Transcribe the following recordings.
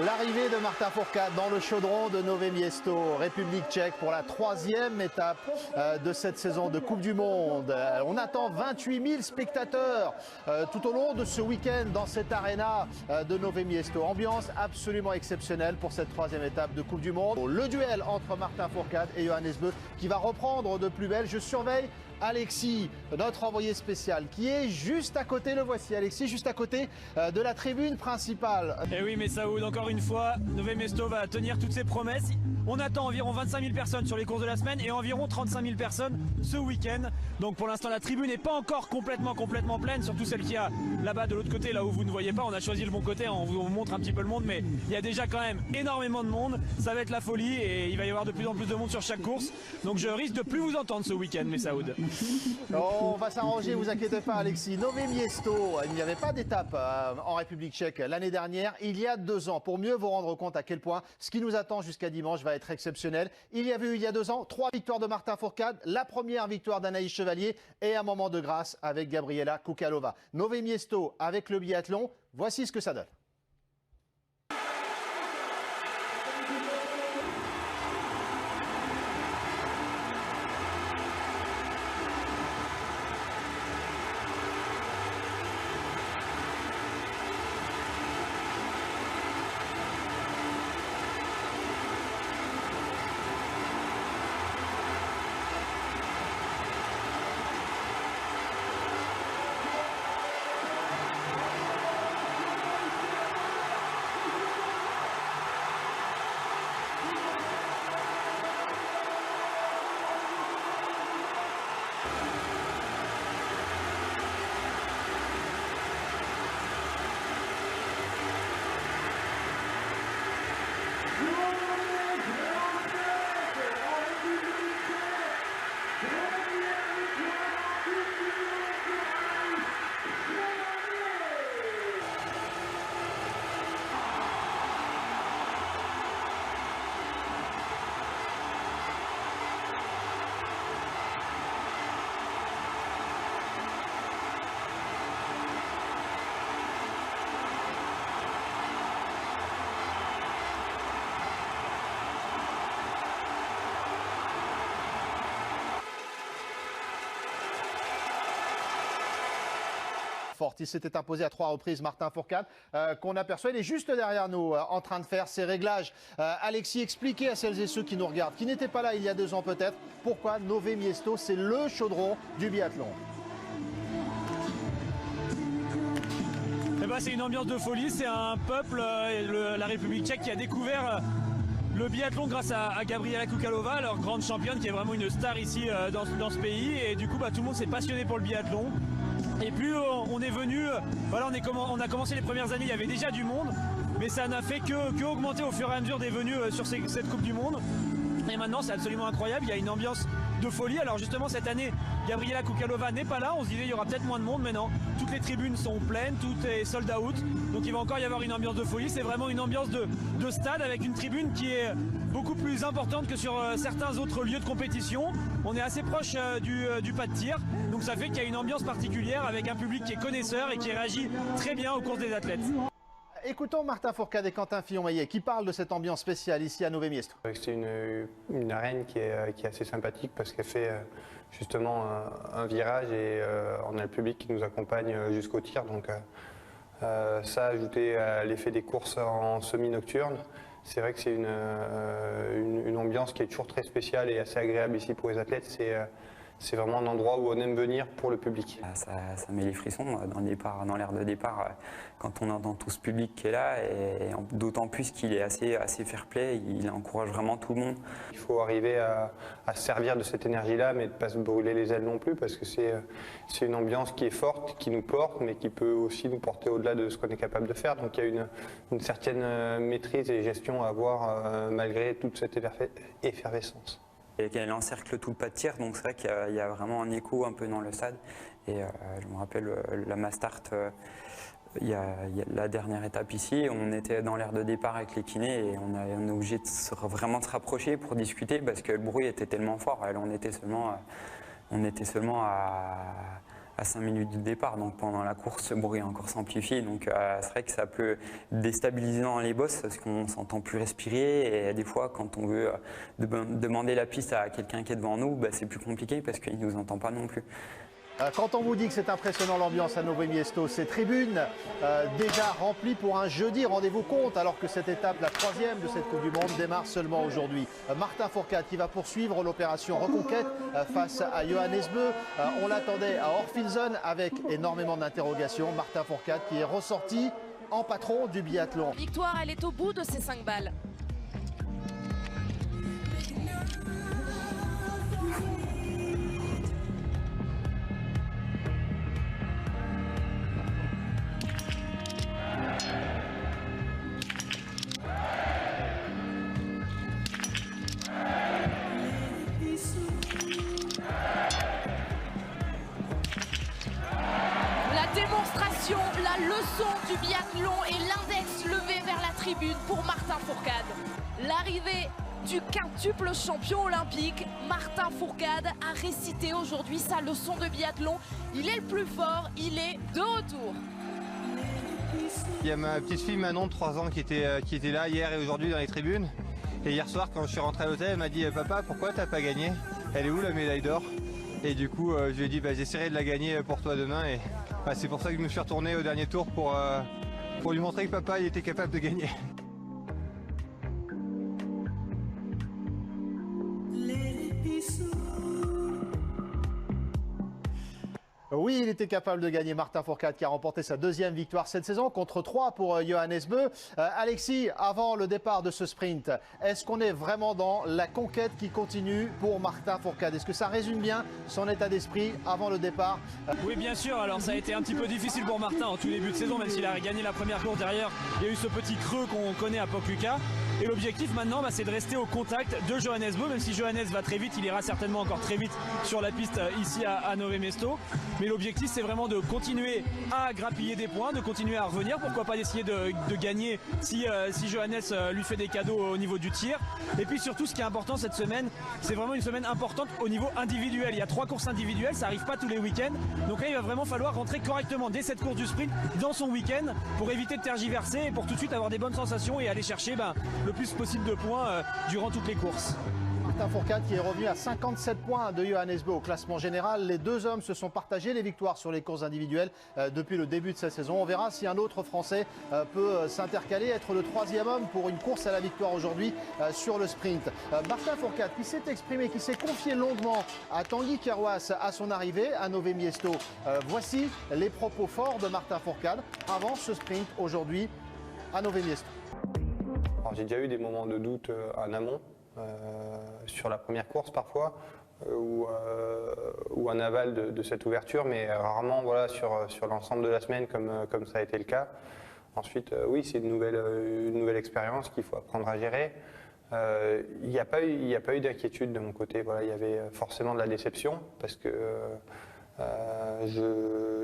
L'arrivée de Martin Fourcade dans le chaudron de Nové Město, République tchèque, pour la troisième étape de cette saison de Coupe du Monde. On attend 28 000 spectateurs tout au long de ce week-end dans cette arena de Nové Město. Ambiance absolument exceptionnelle pour cette troisième étape de Coupe du Monde. Le duel entre Martin Fourcade et Johannes Beu qui va reprendre de plus belle. Je surveille Alexis, notre envoyé spécial, qui est juste à côté, le voici Alexis, juste à côté de la tribune principale. Et oui, mais Saoud, encore une fois, Nové Město va tenir toutes ses promesses. On attend environ 25 000 personnes sur les courses de la semaine et environ 35 000 personnes ce week-end. Donc pour l'instant, la tribune n'est pas encore complètement pleine, surtout celle qui a là-bas de l'autre côté, là où vous ne voyez pas. On a choisi le bon côté, on vous montre un petit peu le monde, mais il y a déjà quand même énormément de monde. Ça va être la folie et il va y avoir de plus en plus de monde sur chaque course. Donc je risque de plus vous entendre ce week-end, mais Saoud. Oh, on va s'arranger, vous inquiétez pas Alexis. Nové Město, il n'y avait pas d'étape en République tchèque l'année dernière, il y a 2 ans, pour mieux vous rendre compte à quel point ce qui nous attend jusqu'à dimanche va être exceptionnel. Il y avait eu il y a 2 ans 3 victoires de Martin Fourcade, la première victoire d'Anaïs Chevalier et un moment de grâce avec Gabriela Kukalova. Nové Město avec le biathlon, voici ce que ça donne. Il s'était imposé à 3 reprises Martin Fourcade qu'on aperçoit, il est juste derrière nous en train de faire ses réglages. Alexis, expliquez à celles et ceux qui nous regardent, qui n'étaient pas là il y a 2 ans peut-être, pourquoi Nové Město c'est le chaudron du biathlon. Eh ben, c'est une ambiance de folie, c'est un peuple, la République tchèque qui a découvert le biathlon grâce à Gabriela Kukalova, leur grande championne qui est vraiment une star ici dans ce pays. Et du coup, tout le monde s'est passionné pour le biathlon. Et plus on est venu, voilà, on a commencé les premières années, il y avait déjà du monde, mais ça n'a fait que augmenter au fur et à mesure des venues sur cette Coupe du Monde. Et maintenant, c'est absolument incroyable, il y a une ambiance de folie. Alors justement, cette année, Gabriela Kukalova n'est pas là, on se disait il y aura peut-être moins de monde, mais non, toutes les tribunes sont pleines, tout est sold out, donc il va encore y avoir une ambiance de folie. C'est vraiment une ambiance de stade avec une tribune qui est beaucoup plus importante que sur certains autres lieux de compétition. On est assez proche du pas de tir, donc ça fait qu'il y a une ambiance particulière avec un public qui est connaisseur et qui réagit très bien aux courses des athlètes. Écoutons Martin Fourcade et Quentin Fillon-Maillet qui parlent de cette ambiance spéciale ici à Nové Město. C'est une arène qui est assez sympathique parce qu'elle fait justement un virage et on a le public qui nous accompagne jusqu'au tir. Donc ça, ajouté à l'effet des courses en semi-nocturne, c'est vrai que c'est une ambiance qui est toujours très spéciale et assez agréable ici pour les athlètes. C'est vraiment un endroit où on aime venir pour le public. Ça met les frissons dans l'air de départ quand on entend tout ce public qui est là, et d'autant plus qu'il est assez fair-play, il encourage vraiment tout le monde. Il faut arriver à se servir de cette énergie-là, mais de ne pas se brûler les ailes non plus, parce que c'est une ambiance qui est forte, qui nous porte, mais qui peut aussi nous porter au-delà de ce qu'on est capable de faire. Donc il y a une certaine maîtrise et gestion à avoir malgré toute cette effervescence. Et qu'elle encercle tout le pas de tir, donc c'est vrai qu'il y a vraiment un écho un peu dans le stade. Et je me rappelle la Mastart, il y a la dernière étape ici, on était dans l'aire de départ avec les kinés et on est obligé de vraiment se rapprocher pour discuter parce que le bruit était tellement fort. On était seulement à à 5 minutes du départ. Donc pendant la course, le bruit encore s'amplifie. Donc c'est vrai que ça peut déstabiliser dans les bosses parce qu'on ne s'entend plus respirer. Et des fois, quand on veut demander la piste à quelqu'un qui est devant nous, bah, c'est plus compliqué parce qu'il ne nous entend pas non plus. Quand on vous dit que c'est impressionnant l'ambiance à Nové Miesto, ces tribunes déjà remplies pour un jeudi, rendez-vous compte, alors que cette étape, la 3e de cette Coupe du Monde, démarre seulement aujourd'hui. Martin Fourcade qui va poursuivre l'opération Reconquête face à Johannes Beu. On l'attendait à Orphinson avec énormément d'interrogations. Martin Fourcade qui est ressorti en patron du biathlon. La victoire, elle est au bout de ces 5 balles. Démonstration, la leçon du biathlon et l'index levé vers la tribune pour Martin Fourcade. L'arrivée du quintuple champion olympique, Martin Fourcade a récité aujourd'hui sa leçon de biathlon. Il est le plus fort, il est de retour. Il y a ma petite fille Manon de 3 ans qui était là hier et aujourd'hui dans les tribunes. Et hier soir quand je suis rentré à l'hôtel, elle m'a dit « Papa, pourquoi t'as pas gagné? Elle est où la médaille d'or ?» Et du coup, je lui ai dit j'essaierai de la gagner pour toi demain. Et c'est pour ça que je me suis retourné au dernier tour pour lui montrer que papa il était capable de gagner. Oui, il était capable de gagner. Martin Fourcade qui a remporté sa 2e victoire cette saison contre 3 pour Johannes Beu. Alexis, avant le départ de ce sprint, est-ce qu'on est vraiment dans la conquête qui continue pour Martin Fourcade? Est-ce que ça résume bien son état d'esprit avant le départ? Oui, bien sûr. Alors ça a été un petit peu difficile pour Martin en tout début de saison, même s'il a gagné la première course derrière. Il y a eu ce petit creux qu'on connaît à Pokljuka. Et l'objectif maintenant, c'est de rester au contact de Johannes Beu. Même si Johannes va très vite, il ira certainement encore très vite sur la piste ici à Nové Miesto. Mais l'objectif, c'est vraiment de continuer à grappiller des points, de continuer à revenir. Pourquoi pas d'essayer de gagner si Johannes lui fait des cadeaux au niveau du tir. Et puis surtout, ce qui est important cette semaine, c'est vraiment une semaine importante au niveau individuel. Il y a 3 courses individuelles, ça n'arrive pas tous les week-ends. Donc là, il va vraiment falloir rentrer correctement dès cette course du sprint dans son week-end pour éviter de tergiverser et pour tout de suite avoir des bonnes sensations et aller chercher le plus possible de points durant toutes les courses. Martin Fourcade qui est revenu à 57 points de Johannes Beu au classement général. Les 2 hommes se sont partagés les victoires sur les courses individuelles depuis le début de cette saison. On verra si un autre Français peut s'intercaler, être le 3e homme pour une course à la victoire aujourd'hui sur le sprint. Martin Fourcade qui s'est exprimé, qui s'est confié longuement à Tanguy Kerouas à son arrivée à Nové Miesto. Voici les propos forts de Martin Fourcade avant ce sprint aujourd'hui à Nové Miesto. J'ai déjà eu des moments de doute en amont. Sur la première course parfois ou en aval de cette ouverture, mais rarement sur l'ensemble de la semaine comme ça a été le cas. Ensuite, oui, c'est une nouvelle expérience qu'il faut apprendre à gérer. Il n'y a pas eu d'inquiétude de mon côté. Voilà, il y avait forcément de la déception parce que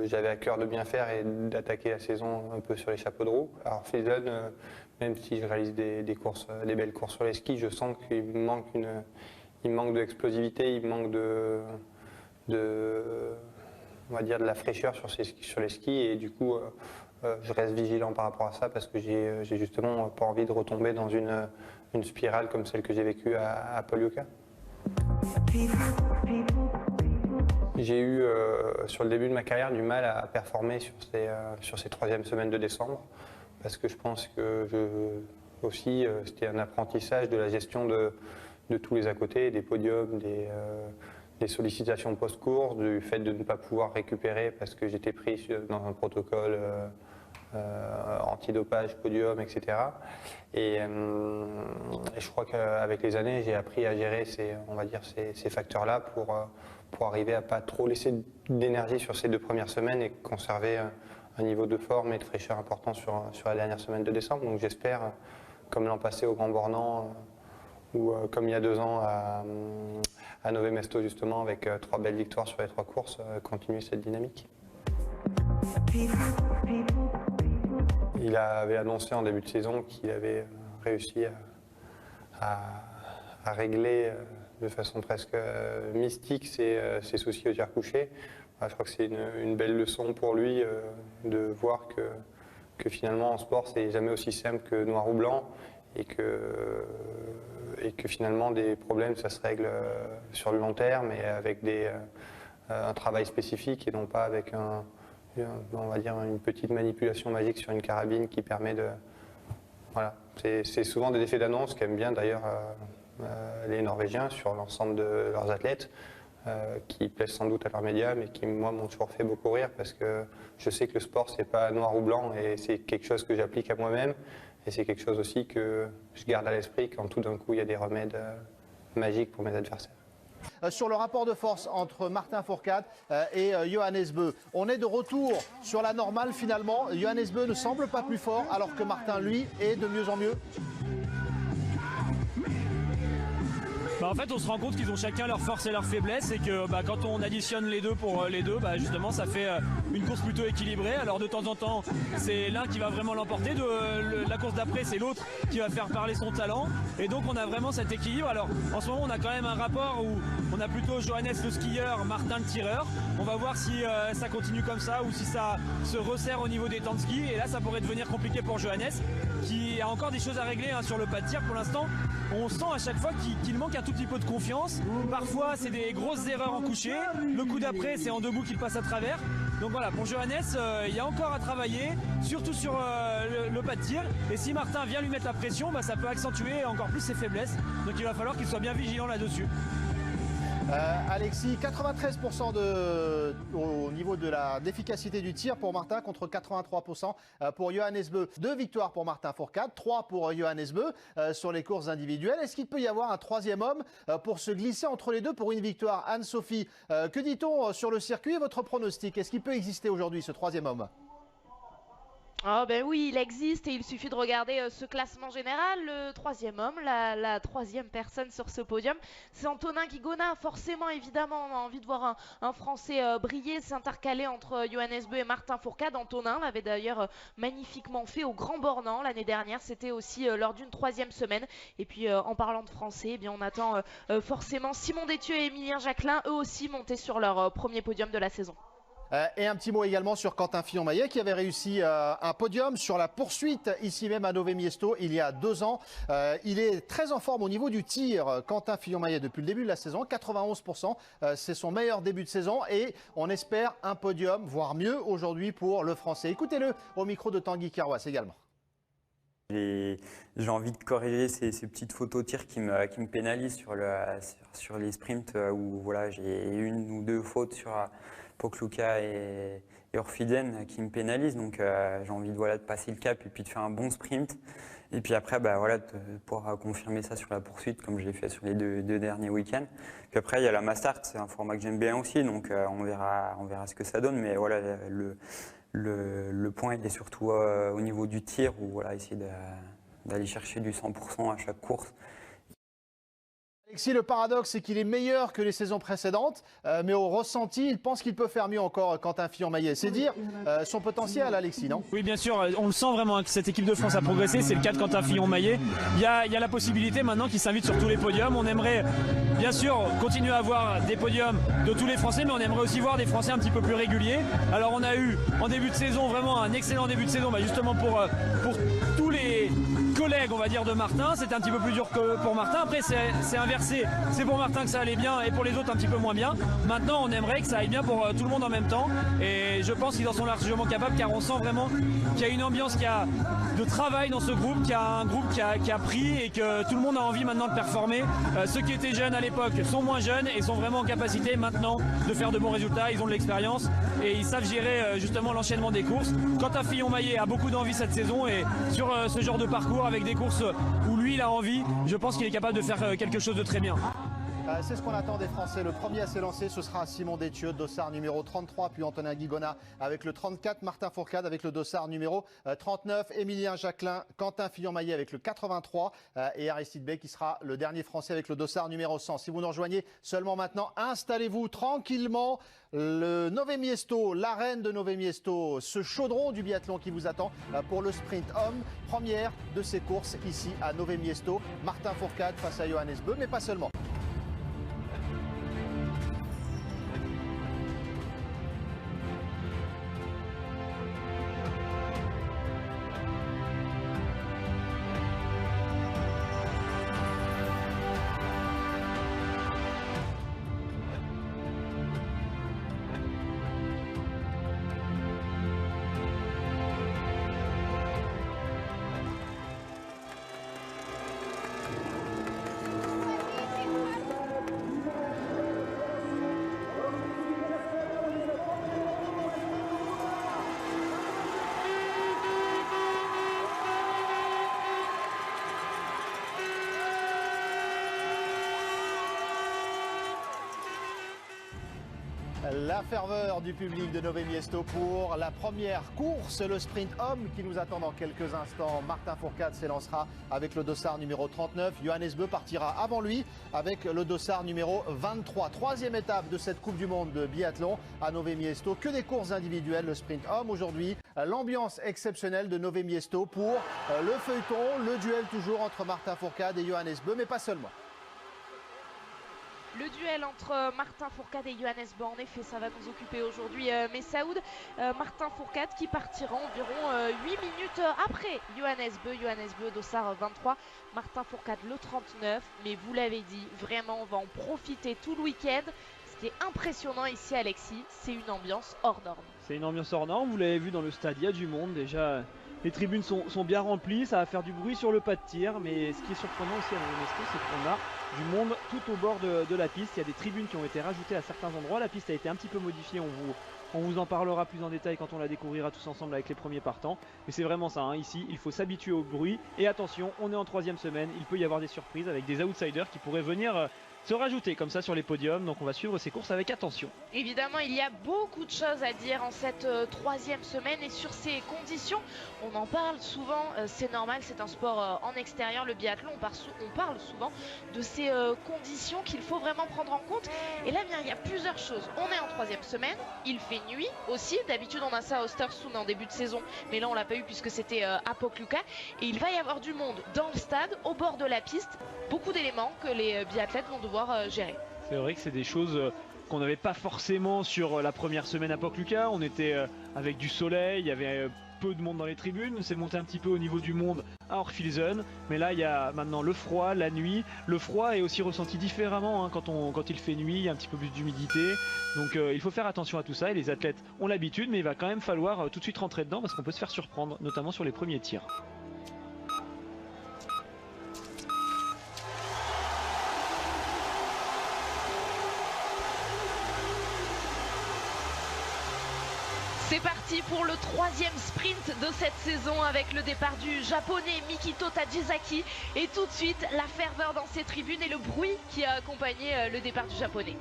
j'avais à cœur de bien faire et d'attaquer la saison un peu sur les chapeaux de roue. Alors Orphinson, même si je réalise des belles courses sur les skis, je sens qu'il me manque de l'explosivité, il manque on va dire de la fraîcheur sur les skis et du coup je reste vigilant par rapport à ça parce que j'ai justement pas envie de retomber dans une spirale comme celle que j'ai vécue à Pokljuka. J'ai eu sur le début de ma carrière du mal à performer sur ces 3e semaines de décembre parce que je pense que c'était un apprentissage de la gestion de tous les à côté, des podiums, des sollicitations post-course, du fait de ne pas pouvoir récupérer parce que j'étais pris dans un protocole antidopage, podium, etc. Et je crois qu'avec les années, j'ai appris à gérer ces facteurs-là pour arriver à pas trop laisser d'énergie sur ces 2 premières semaines et conserver un niveau de forme et de fraîcheur important sur la dernière semaine de décembre. Donc j'espère, comme l'an passé au Grand Bornand ou comme il y a 2 ans à Nové Miesto justement, avec 3 belles victoires sur les 3 courses, continuer cette dynamique. Il avait annoncé en début de saison qu'il avait réussi à régler de façon presque mystique ses soucis au tir couché. je crois que c'est une belle leçon pour lui de voir que finalement en sport c'est jamais aussi simple que noir ou blanc et que finalement des problèmes ça se règle sur le long terme et avec un travail spécifique et non pas avec on va dire une petite manipulation magique sur une carabine qui permet de... Voilà, c'est souvent des effets d'annonce qu'aiment bien d'ailleurs les Norvégiens sur l'ensemble de leurs athlètes. Qui plaisent sans doute à leurs médias, mais qui, moi, m'ont toujours fait beaucoup rire parce que je sais que le sport, c'est pas noir ou blanc et c'est quelque chose que j'applique à moi-même et c'est quelque chose aussi que je garde à l'esprit quand tout d'un coup, il y a des remèdes magiques pour mes adversaires. Sur le rapport de force entre Martin Fourcade et Johannes Beu. On est de retour sur la normale finalement. Johannes Beu ne semble pas plus fort alors que Martin, lui, est de mieux en mieux. En fait, on se rend compte qu'ils ont chacun leurs forces et leurs faiblesses et que quand on additionne les deux pour les deux, justement, ça fait une course plutôt équilibrée. Alors de temps en temps, c'est l'un qui va vraiment l'emporter. La course d'après, c'est l'autre qui va faire parler son talent. Et donc, on a vraiment cet équilibre. Alors, en ce moment, on a quand même un rapport où on a plutôt Johannes le skieur, Martin le tireur. On va voir si ça continue comme ça ou si ça se resserre au niveau des temps de ski. Et là, ça pourrait devenir compliqué pour Johannes, qui a encore des choses à régler sur le pas de tir. Pour l'instant, on sent à chaque fois qu'il manque un tout petit peu de confiance. Parfois, c'est des grosses erreurs en couché. Le coup d'après, c'est en debout qu'il passe à travers. Donc voilà, pour Johannes, il y a encore à travailler, surtout sur le pas de tir. Et si Martin vient lui mettre la pression, ça peut accentuer encore plus ses faiblesses. Donc il va falloir qu'il soit bien vigilant là-dessus. Alexis, 93% au niveau de l'efficacité du tir pour Martin contre 83% pour Johannes Beu. 2 victoires pour Martin Fourcade, 3 pour Johannes Beu sur les courses individuelles. Est-ce qu'il peut y avoir un troisième homme pour se glisser entre les deux pour une victoire? Anne-Sophie, que dit-on sur le circuit et votre pronostic? Est-ce qu'il peut exister aujourd'hui ce troisième homme? Oh ben oui, il existe et il suffit de regarder ce classement général. Le troisième homme, la troisième personne sur ce podium, c'est Antonin Guigona. Forcément, évidemment, on a envie de voir un Français briller, s'intercaler entre Johannes Beu et Martin Fourcade. Antonin l'avait d'ailleurs magnifiquement fait au Grand Bornand l'année dernière. C'était aussi lors d'une 3e semaine. Et puis, en parlant de Français, eh bien, on attend forcément Simon Détieux et Émilien Jacquelin, eux aussi montés sur leur premier podium de la saison. Et un petit mot également sur Quentin Fillon-Maillet qui avait réussi un podium sur la poursuite ici même à Nové Miesto il y a 2 ans. Il est très en forme au niveau du tir, Quentin Fillon-Maillet, depuis le début de la saison, 91%. C'est son meilleur début de saison et on espère un podium, voire mieux aujourd'hui pour le Français. Écoutez-le au micro de Tanguy Carwas également. J'ai envie de corriger ces petites photos tir qui me pénalisent sur les sprints où voilà, j'ai 1 ou 2 fautes sur Pokluka et Orfiden qui me pénalisent. Donc j'ai envie de passer le cap et puis de faire un bon sprint. Et puis après, de pouvoir confirmer ça sur la poursuite comme je l'ai fait sur les deux derniers week-ends. Puis après, il y a la Mastart, c'est un format que j'aime bien aussi. Donc on verra ce que ça donne. Mais voilà, le point, il est surtout au niveau du tir où essayer d'aller chercher du 100% à chaque course. Alexis, le paradoxe, c'est qu'il est meilleur que les saisons précédentes, mais au ressenti, il pense qu'il peut faire mieux encore, Quentin Fillon-Maillet. C'est dire son potentiel, Alexis, non? Oui, bien sûr, on le sent vraiment que cette équipe de France a progressé. C'est le cas de Quentin Fillon-Maillet. Il y a la possibilité maintenant qu'il s'invite sur tous les podiums. On aimerait, bien sûr, continuer à avoir des podiums de tous les Français, mais on aimerait aussi voir des Français un petit peu plus réguliers. Alors, on a eu en début de saison vraiment un excellent début de saison, justement pour tous les collègues, on va dire, de Martin. C'était un petit peu plus dur que pour Martin. Après, c'est inversé. C'est pour Martin que ça allait bien et pour les autres un petit peu moins bien. Maintenant, on aimerait que ça aille bien pour tout le monde en même temps. Et je pense qu'ils en sont largement capables car on sent vraiment qu'il y a une ambiance de travail dans ce groupe, qu'il y a un groupe qui a pris et que tout le monde a envie maintenant de performer. Ceux qui étaient jeunes à l'époque sont moins jeunes et sont vraiment en capacité maintenant de faire de bons résultats. Ils ont de l'expérience et ils savent gérer justement l'enchaînement des courses. Quentin Fillon-Maillet a beaucoup d'envie cette saison et sur ce genre de parcours avec des courses où lui il a envie, je pense qu'il est capable de faire quelque chose de très bien. C'est ce qu'on attend des Français. Le premier à s'élancer, ce sera Simon Détieux, dossard numéro 33, puis Antonin Guigona avec le 34, Martin Fourcade avec le dossard numéro 39, Émilien Jacquelin, Quentin Fillon-Maillet avec le 83 et Aristide Bey qui sera le dernier Français avec le dossard numéro 100. Si vous nous rejoignez seulement maintenant, installez-vous tranquillement. Le Nové Miesto, l'arène de Nové Miesto, ce chaudron du biathlon qui vous attend pour le sprint homme. Première de ces courses ici à Nové Miesto. Martin Fourcade face à Johannes Beu, mais pas seulement. La ferveur du public de Nové Miesto pour la première course, le sprint homme qui nous attend dans quelques instants. Martin Fourcade s'élancera avec le dossard numéro 39. Johannes Beu partira avant lui avec le dossard numéro 23. Troisième étape de cette Coupe du Monde de biathlon à Nové Miesto. Que des courses individuelles, le sprint homme aujourd'hui. L'ambiance exceptionnelle de Nové Miesto pour le feuilleton, le duel toujours entre Martin Fourcade et Johannes Beu, mais pas seulement. Le duel entre Martin Fourcade et Johannes Beu, en effet, ça va nous occuper aujourd'hui. Messaoud, Martin Fourcade qui partira environ 8 minutes après Johannes Beu, dossard 23, Martin Fourcade le 39. Mais vous l'avez dit, vraiment, on va en profiter tout le week-end. Ce qui est impressionnant ici, Alexis, c'est une ambiance hors norme. C'est une ambiance hors norme, vous l'avez vu dans le stade, il y a du monde déjà. Les tribunes sont bien remplies, ça va faire du bruit sur le pas de tir, mais ce qui est surprenant aussi à Nové Miesto, c'est qu'on a du monde tout au bord de la piste. Il y a des tribunes qui ont été rajoutées à certains endroits. La piste a été un petit peu modifiée, on vous en parlera plus en détail quand on la découvrira tous ensemble avec les premiers partants. Mais c'est vraiment ça, hein. Ici il faut s'habituer au bruit. Et attention, on est en troisième semaine, il peut y avoir des surprises avec des outsiders qui pourraient venir se rajouter comme ça sur les podiums. Donc on va suivre ces courses avec attention. Évidemment, il y a beaucoup de choses à dire en cette troisième semaine et sur ces conditions. On en parle souvent, c'est normal, c'est un sport en extérieur, le biathlon. On parle souvent de ces conditions qu'il faut vraiment prendre en compte. Et là, bien, il y a plusieurs choses. On est en troisième semaine, il fait nuit aussi. D'habitude, on a ça à Östersund en début de saison, mais là, on l'a pas eu puisque c'était à Pokluka. Et il va y avoir du monde dans le stade, au bord de la piste. Beaucoup d'éléments que les biathlètes vont devoir gérer. C'est vrai que c'est des choses qu'on n'avait pas forcément sur la première semaine à Pokluka. On était avec du soleil, il y avait peu de monde dans les tribunes. C'est monté un petit peu au niveau du monde à Orfilsen, mais là il y a maintenant le froid, la nuit. Le froid est aussi ressenti différemment, hein, quand il fait nuit, il y a un petit peu plus d'humidité. Donc il faut faire attention à tout ça et les athlètes ont l'habitude, mais il va quand même falloir tout de suite rentrer dedans parce qu'on peut se faire surprendre, notamment sur les premiers tirs. C'est parti pour le troisième sprint de cette saison avec le départ du japonais Mikito Tajizaki. Et tout de suite, la ferveur dans ces tribunes et le bruit qui a accompagné le départ du japonais.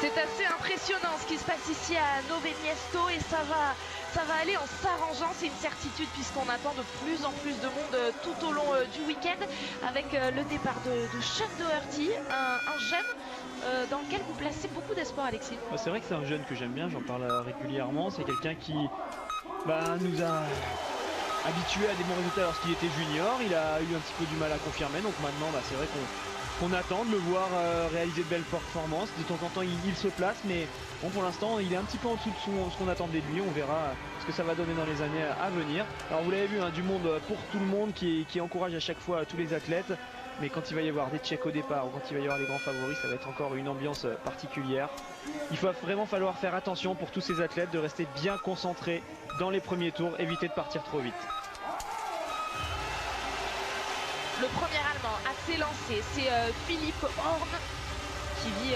C'est assez impressionnant ce qui se passe ici à Nové Miesto et ça va aller en s'arrangeant, c'est une certitude puisqu'on attend de plus en plus de monde tout au long du week-end avec le départ de Sean Doherty, un jeune dans lequel vous placez beaucoup d'espoir, Alexis. C'est vrai que c'est un jeune que j'aime bien, j'en parle régulièrement, c'est quelqu'un qui nous a habitués à des bons résultats lorsqu'il était junior, il a eu un petit peu du mal à confirmer, donc maintenant c'est vrai qu'on attend de le voir réaliser de belles performances. De temps en temps il se place, mais bon, pour l'instant il est un petit peu en dessous de ce qu'on attendait de lui. On verra ce que ça va donner dans les années à venir. Alors vous l'avez vu, hein, du monde pour tout le monde qui encourage à chaque fois tous les athlètes. Mais quand il va y avoir des Tchèques au départ ou quand il va y avoir les grands favoris, ça va être encore une ambiance particulière. Il va vraiment falloir faire attention pour tous ces athlètes de rester bien concentrés dans les premiers tours, éviter de partir trop vite. Le premier Allemand à s'élancer, c'est Philippe Horn qui vit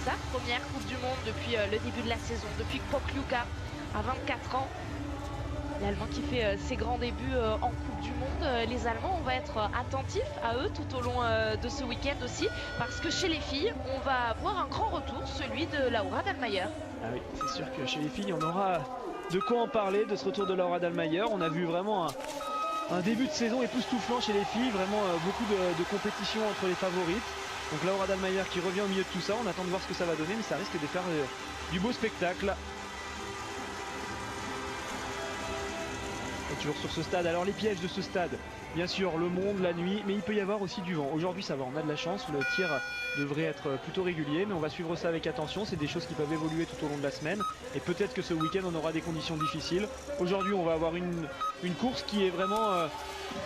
sa première Coupe du Monde depuis le début de la saison, depuis Pokluka à 24 ans. L'Allemand qui fait ses grands débuts en Coupe du Monde. Les Allemands, on va être attentifs à eux tout au long de ce week-end aussi, parce que chez les filles, on va voir un grand retour, celui de Laura Dahlmeier. Ah oui, c'est sûr que chez les filles, on aura de quoi en parler de ce retour de Laura Dahlmeier. On a vu vraiment un début de saison époustouflant chez les filles, vraiment beaucoup de compétition entre les favorites. Donc Laura Dahlmeier qui revient au milieu de tout ça, on attend de voir ce que ça va donner, mais ça risque de faire du beau spectacle. Et toujours sur ce stade, alors les pièges de ce stade, bien sûr le monde, la nuit, mais il peut y avoir aussi du vent. Aujourd'hui ça va, on a de la chance, le tir devrait être plutôt régulier, mais on va suivre ça avec attention, c'est des choses qui peuvent évoluer tout au long de la semaine, et peut-être que ce week-end on aura des conditions difficiles. Aujourd'hui on va avoir une course qui est vraiment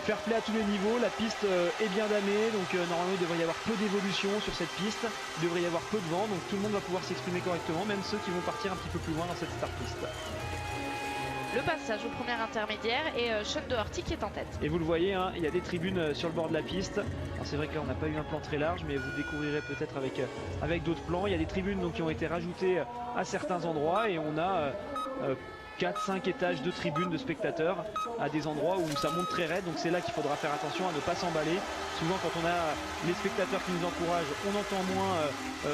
fair play à tous les niveaux, la piste est bien damée, donc normalement il devrait y avoir peu d'évolution sur cette piste, il devrait y avoir peu de vent, donc tout le monde va pouvoir s'exprimer correctement, même ceux qui vont partir un petit peu plus loin dans cette start piste. le passage au premier intermédiaire et Sean Doherty qui est en tête. Et vous le voyez, hein, il y a des tribunes sur le bord de la piste. C'est vrai que là on n'a pas eu un plan très large, mais vous découvrirez peut-être avec d'autres plans. Il y a des tribunes donc, qui ont été rajoutées à certains endroits et on a 4-5 étages de tribunes de spectateurs à des endroits où ça monte très raide, donc c'est là qu'il faudra faire attention à ne pas s'emballer. Souvent quand on a les spectateurs qui nous encouragent, on entend moins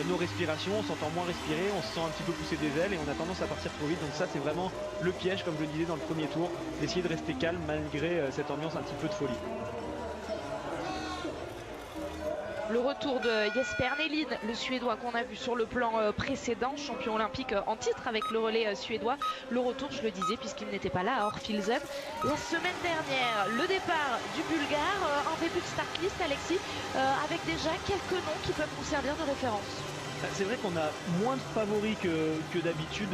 nos respirations, on s'entend moins respirer, on se sent un petit peu pousser des ailes et on a tendance à partir trop vite, donc ça c'est vraiment le piège, comme je le disais dans le premier tour, d'essayer de rester calme malgré cette ambiance un petit peu de folie. Le retour de Jesper Nelin, le Suédois qu'on a vu sur le plan précédent, champion olympique en titre avec le relais suédois. Le retour, je le disais, puisqu'il n'était pas là à Orfilsen. La semaine dernière, le départ du Bulgare, un début de start list, Alexis, avec déjà quelques noms qui peuvent nous servir de référence. C'est vrai qu'on a moins de favoris que d'habitude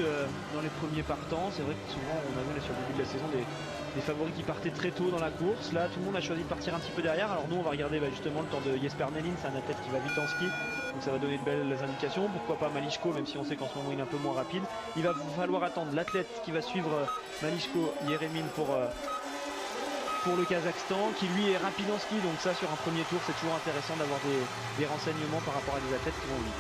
dans les premiers partants. C'est vrai que souvent on a vu sur le début de la saison des favoris qui partaient très tôt dans la course. Là tout le monde a choisi de partir un petit peu derrière. Alors nous on va regarder justement le temps de Jesper Nelin, c'est un athlète qui va vite en ski. Donc ça va donner de belles indications. Pourquoi pas Mališko, même si on sait qu'en ce moment il est un peu moins rapide. Il va falloir attendre l'athlète qui va suivre Mališko, Yeremin pour le Kazakhstan, qui lui est rapide en ski. Donc ça sur un premier tour c'est toujours intéressant d'avoir des renseignements par rapport à des athlètes qui vont vite.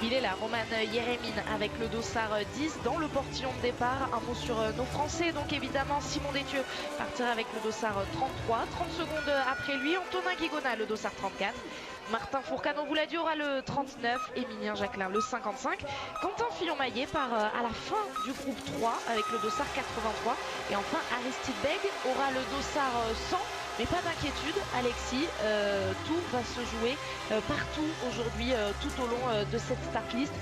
Il est là, Roman Yeremin avec le dossard 10 dans le portillon de départ. Un mot sur nos Français, donc évidemment Simon Détieux partira avec le dossard 33. 30 secondes après lui, Antonin Guigona le dossard 34. Martin Fourcade, on vous l'a dit, aura le 39, Émilien Jacquelin le 55. Quentin Fillon-Maillet part à la fin du groupe 3 avec le dossard 83. Et enfin Aristide Beg aura le dossard 100. Mais pas d'inquiétude, Alexis, tout va se jouer partout aujourd'hui, tout au long de cette start list.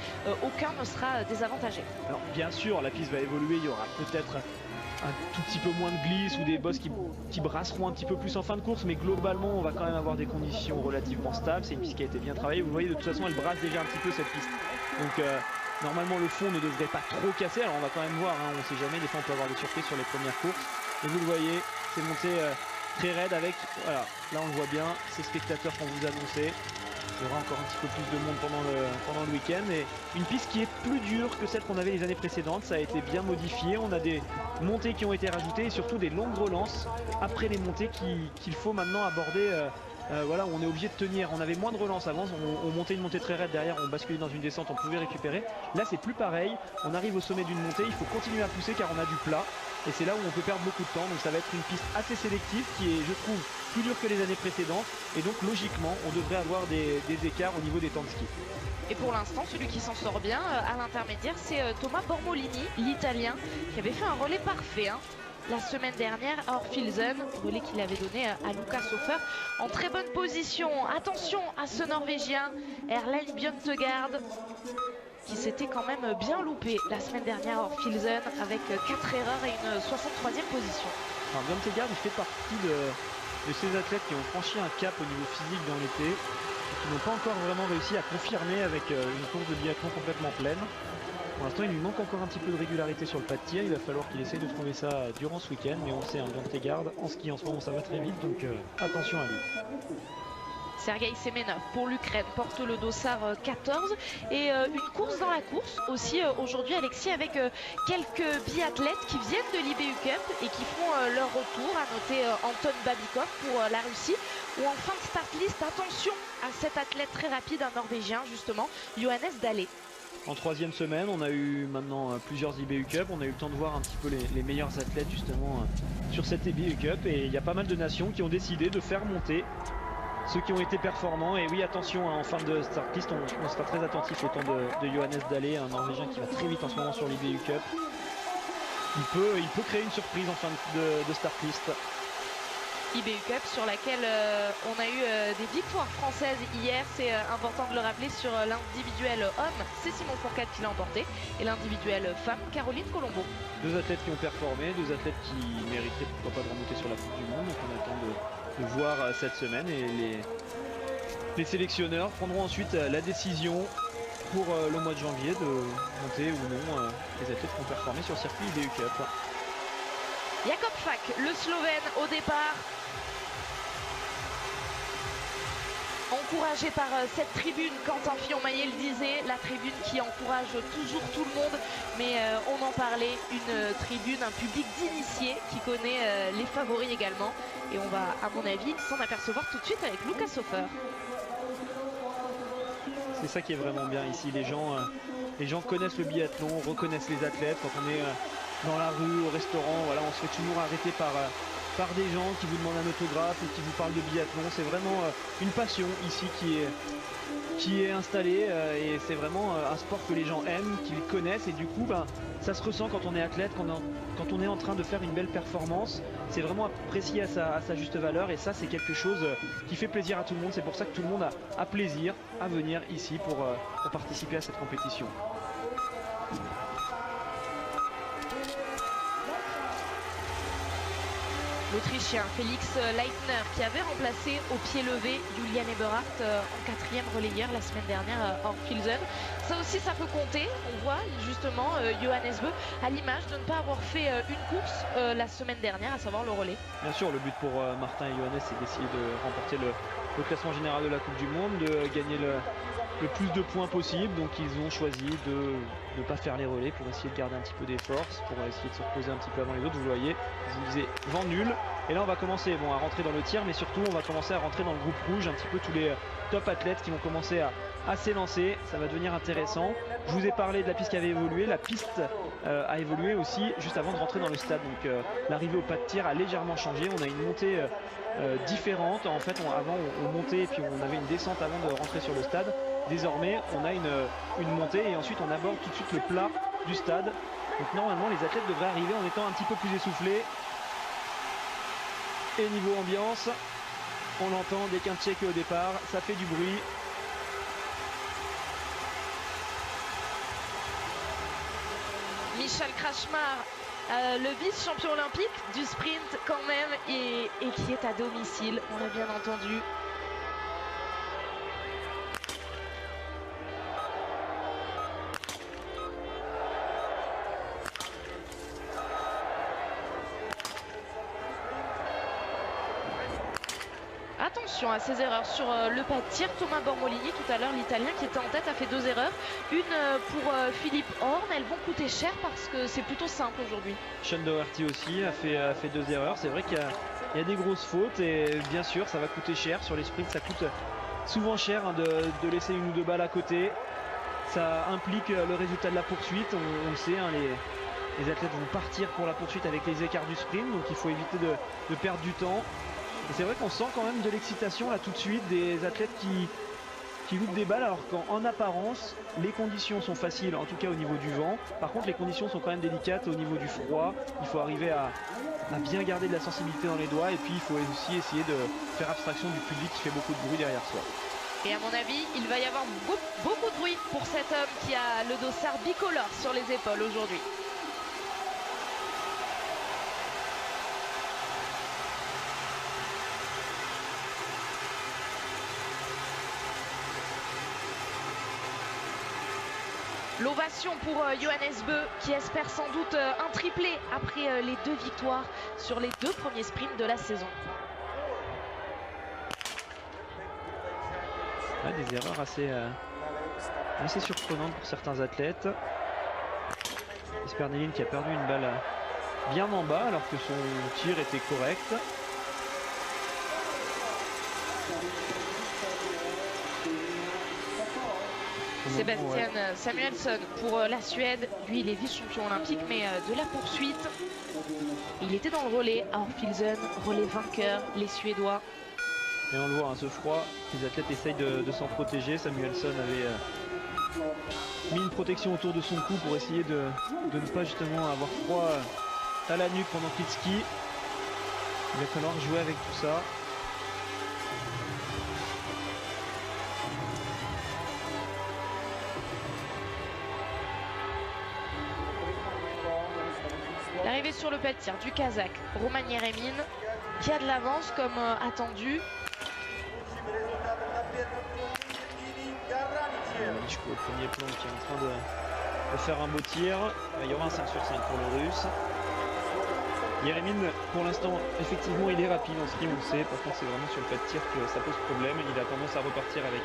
Aucun ne sera désavantagé. Alors bien sûr, la piste va évoluer, il y aura peut-être un tout petit peu moins de glisse ou des bosses qui brasseront un petit peu plus en fin de course, mais globalement on va quand même avoir des conditions relativement stables. C'est une piste qui a été bien travaillée, vous voyez de toute façon elle brasse déjà un petit peu cette piste. Donc normalement le fond ne devrait pas trop casser, alors on va quand même voir, hein, on ne sait jamais, des fois on peut avoir des surprises sur les premières courses. Et vous le voyez, c'est monté très raide avec, voilà, là on le voit bien, ces spectateurs qu'on vous annonçait. Il y aura encore un petit peu plus de monde pendant le week-end. Et une piste qui est plus dure que celle qu'on avait les années précédentes. Ça a été bien modifié. On a des montées qui ont été rajoutées et surtout des longues relances après les montées qu'il faut maintenant aborder. Voilà, on est obligé de tenir. On avait moins de relance avant, on montait une montée très raide derrière, on basculait dans une descente, on pouvait récupérer. Là c'est plus pareil, on arrive au sommet d'une montée, il faut continuer à pousser car on a du plat. Et c'est là où on peut perdre beaucoup de temps, donc ça va être une piste assez sélective qui est, je trouve, plus dure que les années précédentes. Et donc logiquement, on devrait avoir des écarts au niveau des temps de ski. Et pour l'instant, celui qui s'en sort bien à l'intermédiaire, c'est Thomas Bormolini, l'Italien, qui avait fait un relais parfait. La semaine dernière à Orfilsen, relais qu'il avait donné à Lukas Hofer en très bonne position. Attention à ce Norvégien, Erlend Bjørntegard, qui s'était quand même bien loupé la semaine dernière à Orfilsen avec 4 erreurs et une 63e position. Alors Bjørntegard, il fait partie de ces athlètes qui ont franchi un cap au niveau physique dans l'été, qui n'ont pas encore vraiment réussi à confirmer avec une course de biathlon complètement pleine. Pour l'instant, il lui manque encore un petit peu de régularité sur le pas de tir. Il va falloir qu'il essaye de trouver ça durant ce week-end. Mais on sait, un Bjørntegard en ski en ce moment, ça va très vite. Donc attention à lui. Sergei Semenov pour l'Ukraine porte le dossard 14 et une course dans la course aussi aujourd'hui, Alexis, avec quelques biathlètes qui viennent de l'IBU Cup et qui font leur retour. À noter Anton Babikov pour la Russie, ou en fin de start list, attention à cet athlète très rapide, un Norvégien justement, Johannes Dahle. En troisième semaine, on a eu maintenant plusieurs IBU Cup. On a eu le temps de voir un petit peu les meilleurs athlètes justement sur cette IBU Cup. Et il y a pas mal de nations qui ont décidé de faire monter ceux qui ont été performants. Et oui, attention, en fin de start list, on sera très attentif au temps de Johannes Dahle, un Norvégien qui va très vite en ce moment sur l'IBU Cup. Il peut créer une surprise en fin de start list. IBU Cup sur laquelle on a eu des victoires françaises hier, c'est important de le rappeler. Sur l'individuel homme, c'est Simon Fourcade qui l'a emporté, et l'individuel femme, Caroline Colombo. Deux athlètes qui ont performé, deux athlètes qui mériteraient pourquoi pas de remonter sur la Coupe du Monde. Donc on attend de voir cette semaine, et les sélectionneurs prendront ensuite la décision pour le mois de janvier de monter ou non les athlètes qui ont performé sur le circuit IBU Cup. Jakob Fak, le Slovène au départ. Encouragé par cette tribune, Quentin Fillon-Maillet le disait, la tribune qui encourage toujours tout le monde, mais on en parlait, une tribune, un public d'initiés qui connaît les favoris également, et on va à mon avis s'en apercevoir tout de suite avec Lucas Hofer. C'est ça qui est vraiment bien ici, les gens connaissent le biathlon, reconnaissent les athlètes. Quand on est dans la rue, au restaurant, voilà, on se fait toujours arrêter par des gens qui vous demandent un autographe ou qui vous parlent de biathlon. C'est vraiment une passion ici qui est installée et c'est vraiment un sport que les gens aiment, qu'ils connaissent, et du coup ça se ressent quand on est athlète, quand on est en train de faire une belle performance. C'est vraiment apprécié à sa juste valeur, et ça c'est quelque chose qui fait plaisir à tout le monde. C'est pour ça que tout le monde a plaisir à venir ici pour participer à cette compétition. L'Autrichien Félix Leitner qui avait remplacé au pied levé Julian Eberhardt en 4e relayeur la semaine dernière hors Pilsen. Ça aussi ça peut compter. On voit justement Johannes Bö à l'image de ne pas avoir fait une course la semaine dernière, à savoir le relais. Bien sûr, le but pour Martin et Johannes, c'est d'essayer de remporter le classement général de la Coupe du Monde, de gagner le plus de points possible. Donc ils ont choisi de ne pas faire les relais pour essayer de garder un petit peu des forces, pour essayer de se reposer un petit peu avant les autres. Vous le voyez, je vous disais vent nul. Et là on va commencer à rentrer dans le tir, mais surtout on va commencer à rentrer dans le groupe rouge, un petit peu tous les top athlètes qui vont commencer à s'élancer. Ça va devenir intéressant. Je vous ai parlé de la piste qui avait évolué. La piste a évolué aussi juste avant de rentrer dans le stade. Donc l'arrivée au pas de tir a légèrement changé. On a une montée différente. En fait avant on montait et puis on avait une descente avant de rentrer sur le stade. Désormais on a une montée et ensuite on aborde tout de suite le plat du stade. Donc normalement les athlètes devraient arriver en étant un petit peu plus essoufflés. Et niveau ambiance, on l'entend dès qu'un Tchèque est au départ, ça fait du bruit. Michal Krachmar, le vice-champion olympique du sprint quand même, et qui est à domicile, on l'a bien entendu. Attention à ses erreurs sur le pas de tir. Thomas Bormolini tout à l'heure, l'Italien qui était en tête, a fait 2 erreurs. Une pour Philippe Horn, elles vont coûter cher parce que c'est plutôt simple aujourd'hui. Sean Doherty aussi a fait 2 erreurs. C'est vrai qu'il y a des grosses fautes et bien sûr ça va coûter cher. Sur les sprints ça coûte souvent cher de laisser une ou 2 balles à côté. Ça implique le résultat de la poursuite. On le sait, hein, les athlètes vont partir pour la poursuite avec les écarts du sprint, donc il faut éviter de perdre du temps. Et c'est vrai qu'on sent quand même de l'excitation là tout de suite, des athlètes qui loupent des balles, alors qu'en apparence les conditions sont faciles, en tout cas au niveau du vent. Par contre les conditions sont quand même délicates au niveau du froid. Il faut arriver à bien garder de la sensibilité dans les doigts, et puis il faut aussi essayer de faire abstraction du public qui fait beaucoup de bruit derrière soi. Et à mon avis, il va y avoir beaucoup de bruit pour cet homme qui a le dossard bicolore sur les épaules aujourd'hui. L'ovation pour Johannes Bö qui espère sans doute un triplé après les 2 victoires sur les 2 premiers sprints de la saison. Ouais, des erreurs assez surprenantes pour certains athlètes. Esperneline qui a perdu une balle bien en bas alors que son tir était correct. Sébastien Samuelsson pour la Suède, lui il est vice-champion olympique, mais de la poursuite, il était dans le relais à Orfilsen, relais vainqueur, les Suédois. Et on le voit, hein, ce froid, les athlètes essayent de s'en protéger. Samuelsson avait mis une protection autour de son cou pour essayer de ne pas justement avoir froid à la nuque pendant qu'il skie. Il va falloir jouer avec tout ça. L'arrivée sur le pas de tir du Kazakh Roman Yeremin qui a de l'avance comme attendu. Lichko au premier plan qui est en train de faire un beau tir. Il y aura un 5 sur 5 pour le Russe. Yeremine, pour l'instant, effectivement, il est rapide en ski, on le sait. Par contre, c'est vraiment sur le pas de tir que ça pose problème. Il a tendance à repartir avec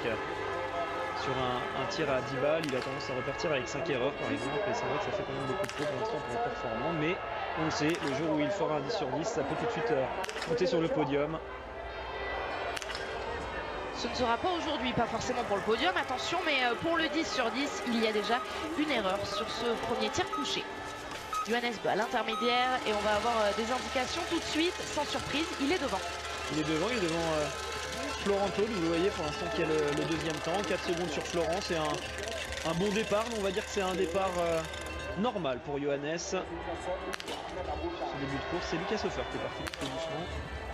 sur un tir à 10 balles. Il a tendance à repartir avec 5 erreurs, par exemple. Et c'est vrai que ça fait quand même beaucoup de fautes pour l'instant pour un performant. Mais on le sait, le jour où il fera un 10 sur 10, ça peut tout de suite monter sur le podium. Ce ne sera pas aujourd'hui, pas forcément pour le podium, attention, mais pour le 10 sur 10, il y a déjà une erreur sur ce premier tir couché. Johannes Beu à l'intermédiaire et on va avoir des indications tout de suite, sans surprise, il est devant. Il est devant Florent Claude, vous le voyez pour l'instant qui a le deuxième temps, 4 secondes sur Florent, c'est un bon départ, mais on va dire que c'est un départ normal pour Johannes. Ce début de course, c'est Lucas Hofer qui est parti tout doucement.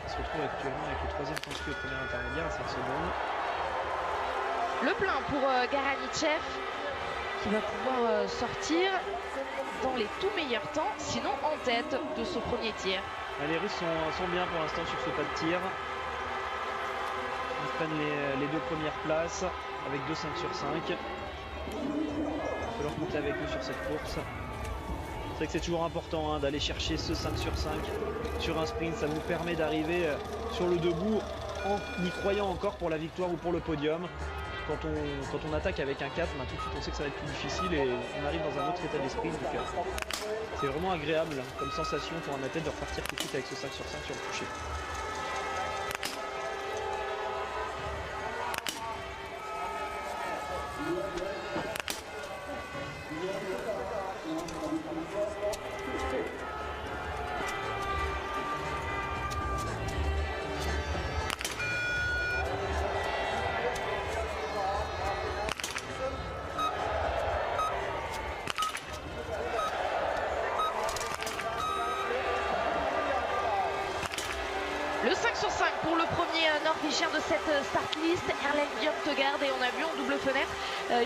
Il se retrouve actuellement avec le troisième temps au premier intermédiaire à 5 secondes. Le plein pour Garanitchev qui va pouvoir sortir dans les tout meilleurs temps, sinon en tête de ce premier tir. Les Russes sont bien pour l'instant sur ce pas de tir. Ils prennent les deux premières places avec 2 5 sur 5. Il va falloir compter avec eux sur cette course. C'est vrai que c'est toujours important hein, d'aller chercher ce 5 sur 5 sur un sprint. Ça nous permet d'arriver sur le debout en y croyant encore pour la victoire ou pour le podium. Quand on attaque avec un 4, tout de suite on sait que ça va être plus difficile et on arrive dans un autre état d'esprit. Donc c'est vraiment agréable comme sensation pour un athlète de repartir tout de suite avec ce 5 sur 5 sur le toucher. Le 5 sur 5 pour le premier Norvégien de cette start list, Erlend Bjørntegard, et on a vu en double fenêtre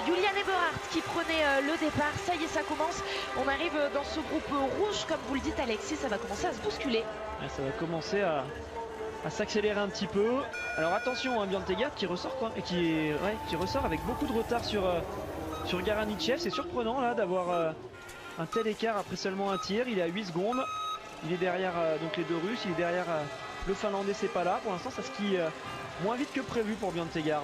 Julian Eberhardt qui prenait le départ. Ça y est, ça commence. On arrive dans ce groupe rouge, comme vous le dites Alexis, ça va commencer à se bousculer. Ouais, ça va commencer à s'accélérer un petit peu. Alors attention, hein, Bjørntegard qui ressort quoi, et qui ressort avec beaucoup de retard sur Garanitchev. C'est surprenant là d'avoir un tel écart après seulement un tir. Il est à 8 secondes. Il est derrière donc les deux Russes, il est derrière le Finlandais, c'est pas là. Pour l'instant, ça skie moins vite que prévu pour Bjørntegard.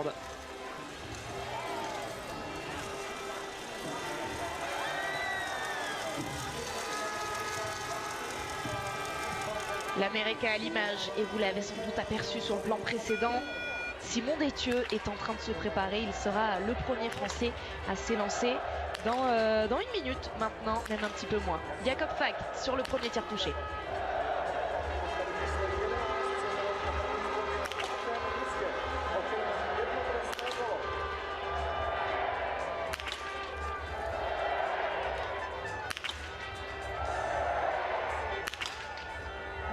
L'Américain à l'image, et vous l'avez sans doute aperçu sur le plan précédent, Simon Détieux est en train de se préparer. Il sera le premier Français à s'élancer dans 1 minute maintenant, même un petit peu moins. Jakob Fag sur le premier tir touché.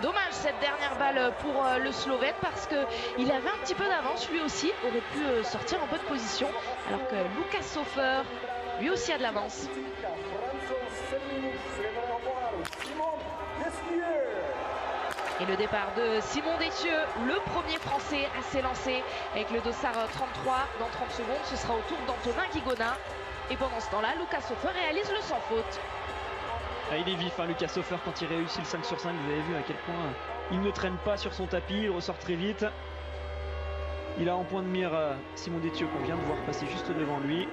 Dommage cette dernière balle pour le Slovène parce qu'il avait un petit peu d'avance, lui aussi aurait pu sortir en bonne position alors que Lucas Hofer lui aussi a de l'avance. Et le départ de Simon Détieux, le premier Français à s'élancer avec le dossard 33 dans 30 secondes. Ce sera au tour d'Antonin Guigona. Et pendant ce temps-là, Lucas Hofer réalise le sans faute. Ah, il est vif, hein, Lucas Hofer, quand il réussit le 5 sur 5. Vous avez vu à quel point il ne traîne pas sur son tapis, il ressort très vite. Il a en point de mire Simon Détieux qu'on vient de voir passer juste devant lui.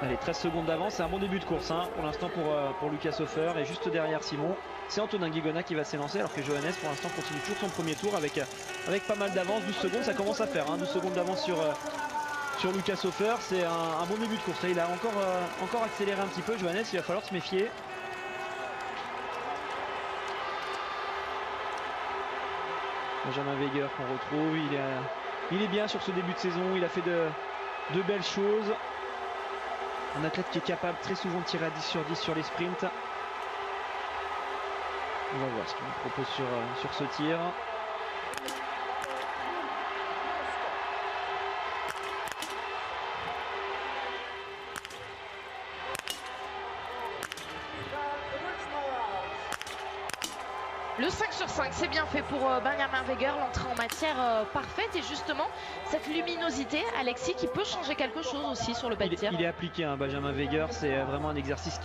Allez, 13 secondes d'avance, c'est un bon début de course hein, pour l'instant pour Lucas Hofer. Et juste derrière Simon, c'est Antonin Guigona qui va s'élancer alors que Johannes pour l'instant continue toujours son premier tour avec pas mal d'avance. 12 secondes, ça commence à faire, hein, 12 secondes d'avance sur Lucas Hofer. C'est un bon début de course. Là, il a encore accéléré un petit peu. Johannes, il va falloir se méfier. Benjamin Weger qu'on retrouve, il est bien sur ce début de saison, il a fait de belles choses. Un athlète qui est capable très souvent de tirer à 10 sur 10 sur les sprints. On va voir ce qu'il nous propose sur ce tir. Le 5 sur 5, c'est bien fait pour Benjamin Weger, l'entrée en matière parfaite. Et justement, cette luminosité, Alexis, qui peut changer quelque chose aussi sur le pas de tir. Il est appliqué, hein, Benjamin Weger, c'est vraiment un exercice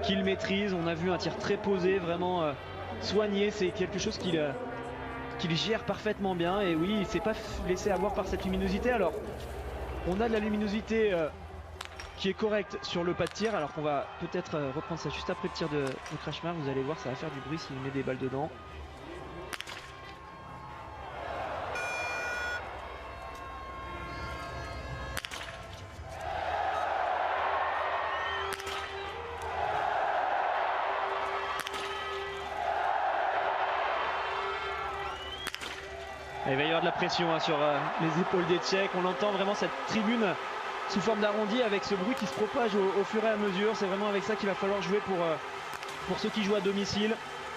qu'il maîtrise. On a vu un tir très posé, vraiment soigné, c'est quelque chose qu'il gère parfaitement bien. Et oui, il ne s'est pas laissé avoir par cette luminosité. Alors, on a de la luminosité qui est correcte sur le pas de tir, alors qu'on va peut-être reprendre ça juste après le tir de Krachmark. Vous allez voir, ça va faire du bruit s'il met des balles dedans. Il va y avoir de la pression hein, sur les épaules des Tchèques. On entend vraiment cette tribune sous forme d'arrondi avec ce bruit qui se propage au fur et à mesure. C'est vraiment avec ça qu'il va falloir jouer pour ceux qui jouent à domicile.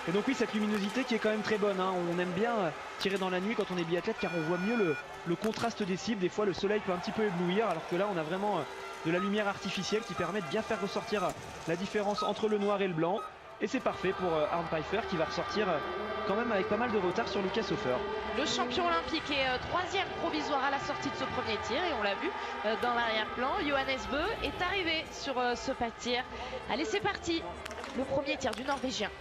Et donc oui, cette luminosité qui est quand même très bonne. Hein. On aime bien tirer dans la nuit quand on est biathlète car on voit mieux le contraste des cibles. Des fois le soleil peut un petit peu éblouir alors que là on a vraiment de la lumière artificielle qui permet de bien faire ressortir la différence entre le noir et le blanc. Et c'est parfait pour Arne Pfeiffer qui va ressortir quand même avec pas mal de retard sur Lukas Hofer. Le champion olympique est troisième provisoire à la sortie de ce premier tir et on l'a vu dans l'arrière-plan. Johannes Bø est arrivé sur ce pas de tir. Allez, c'est parti. Le premier tir du Norvégien.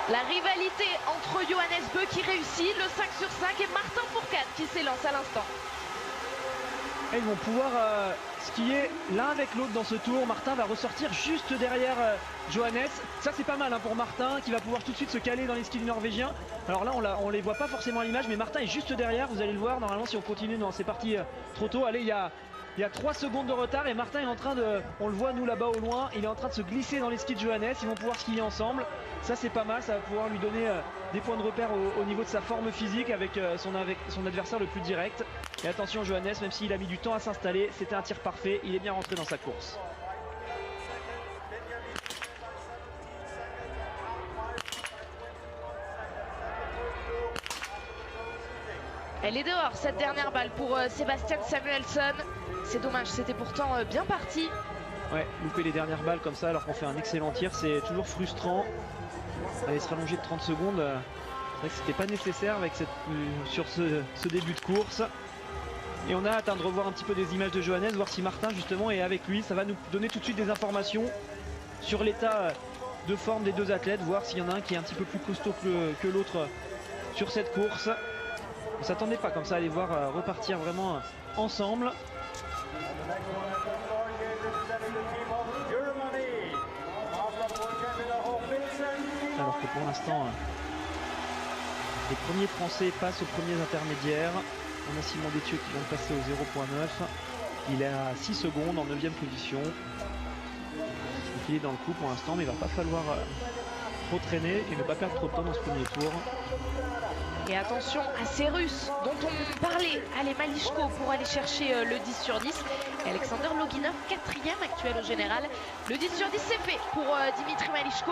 La rivalité entre Johannes Bø qui réussit le 5 sur 5 et Martin Fourcade qui s'élance à l'instant. Ils vont pouvoir skier l'un avec l'autre dans ce tour. Martin va ressortir juste derrière Johannes. Ça c'est pas mal hein, pour Martin qui va pouvoir tout de suite se caler dans les skis du Norvégien. Alors là on les voit pas forcément à l'image mais Martin est juste derrière, vous allez le voir. Normalement si on continue, non c'est parti trop tôt. Allez, il y a 3 secondes de retard et Martin est en train de, on le voit nous là-bas au loin, il est en train de se glisser dans les skis de Johannes. Ils vont pouvoir skier ensemble. Ça c'est pas mal, ça va pouvoir lui donner des points de repère au niveau de sa forme physique avec son adversaire le plus direct. Et attention Johannes, même s'il a mis du temps à s'installer, c'était un tir parfait, il est bien rentré dans sa course. Elle est dehors cette dernière balle pour Sebastian Samuelsson. C'est dommage, c'était pourtant bien parti. Ouais, louper les dernières balles comme ça alors qu'on fait un excellent tir, c'est toujours frustrant. Allez, se rallonger de 30 secondes, c'est vrai que c'était pas nécessaire avec sur ce début de course. Et on a hâte de revoir un petit peu des images de Johannes, voir si Martin justement est avec lui. Ça va nous donner tout de suite des informations sur l'état de forme des deux athlètes, voir s'il y en a un qui est un petit peu plus costaud que l'autre sur cette course. On ne s'attendait pas comme ça à les voir repartir vraiment ensemble. Alors que pour l'instant, les premiers Français passent aux premiers intermédiaires. On a Simon Détieux qui vient de passer au 0.9. Il est à 6 secondes en 9e position. Donc il est dans le coup pour l'instant, mais il va pas falloir trop traîner et ne pas perdre trop de temps dans ce premier tour. Et attention à ces Russes dont on parlait, allez Malishko pour aller chercher le 10 sur 10. Et Alexander Loginov, 4e actuel au général. Le 10 sur 10 c'est fait pour Dimitri Malishko.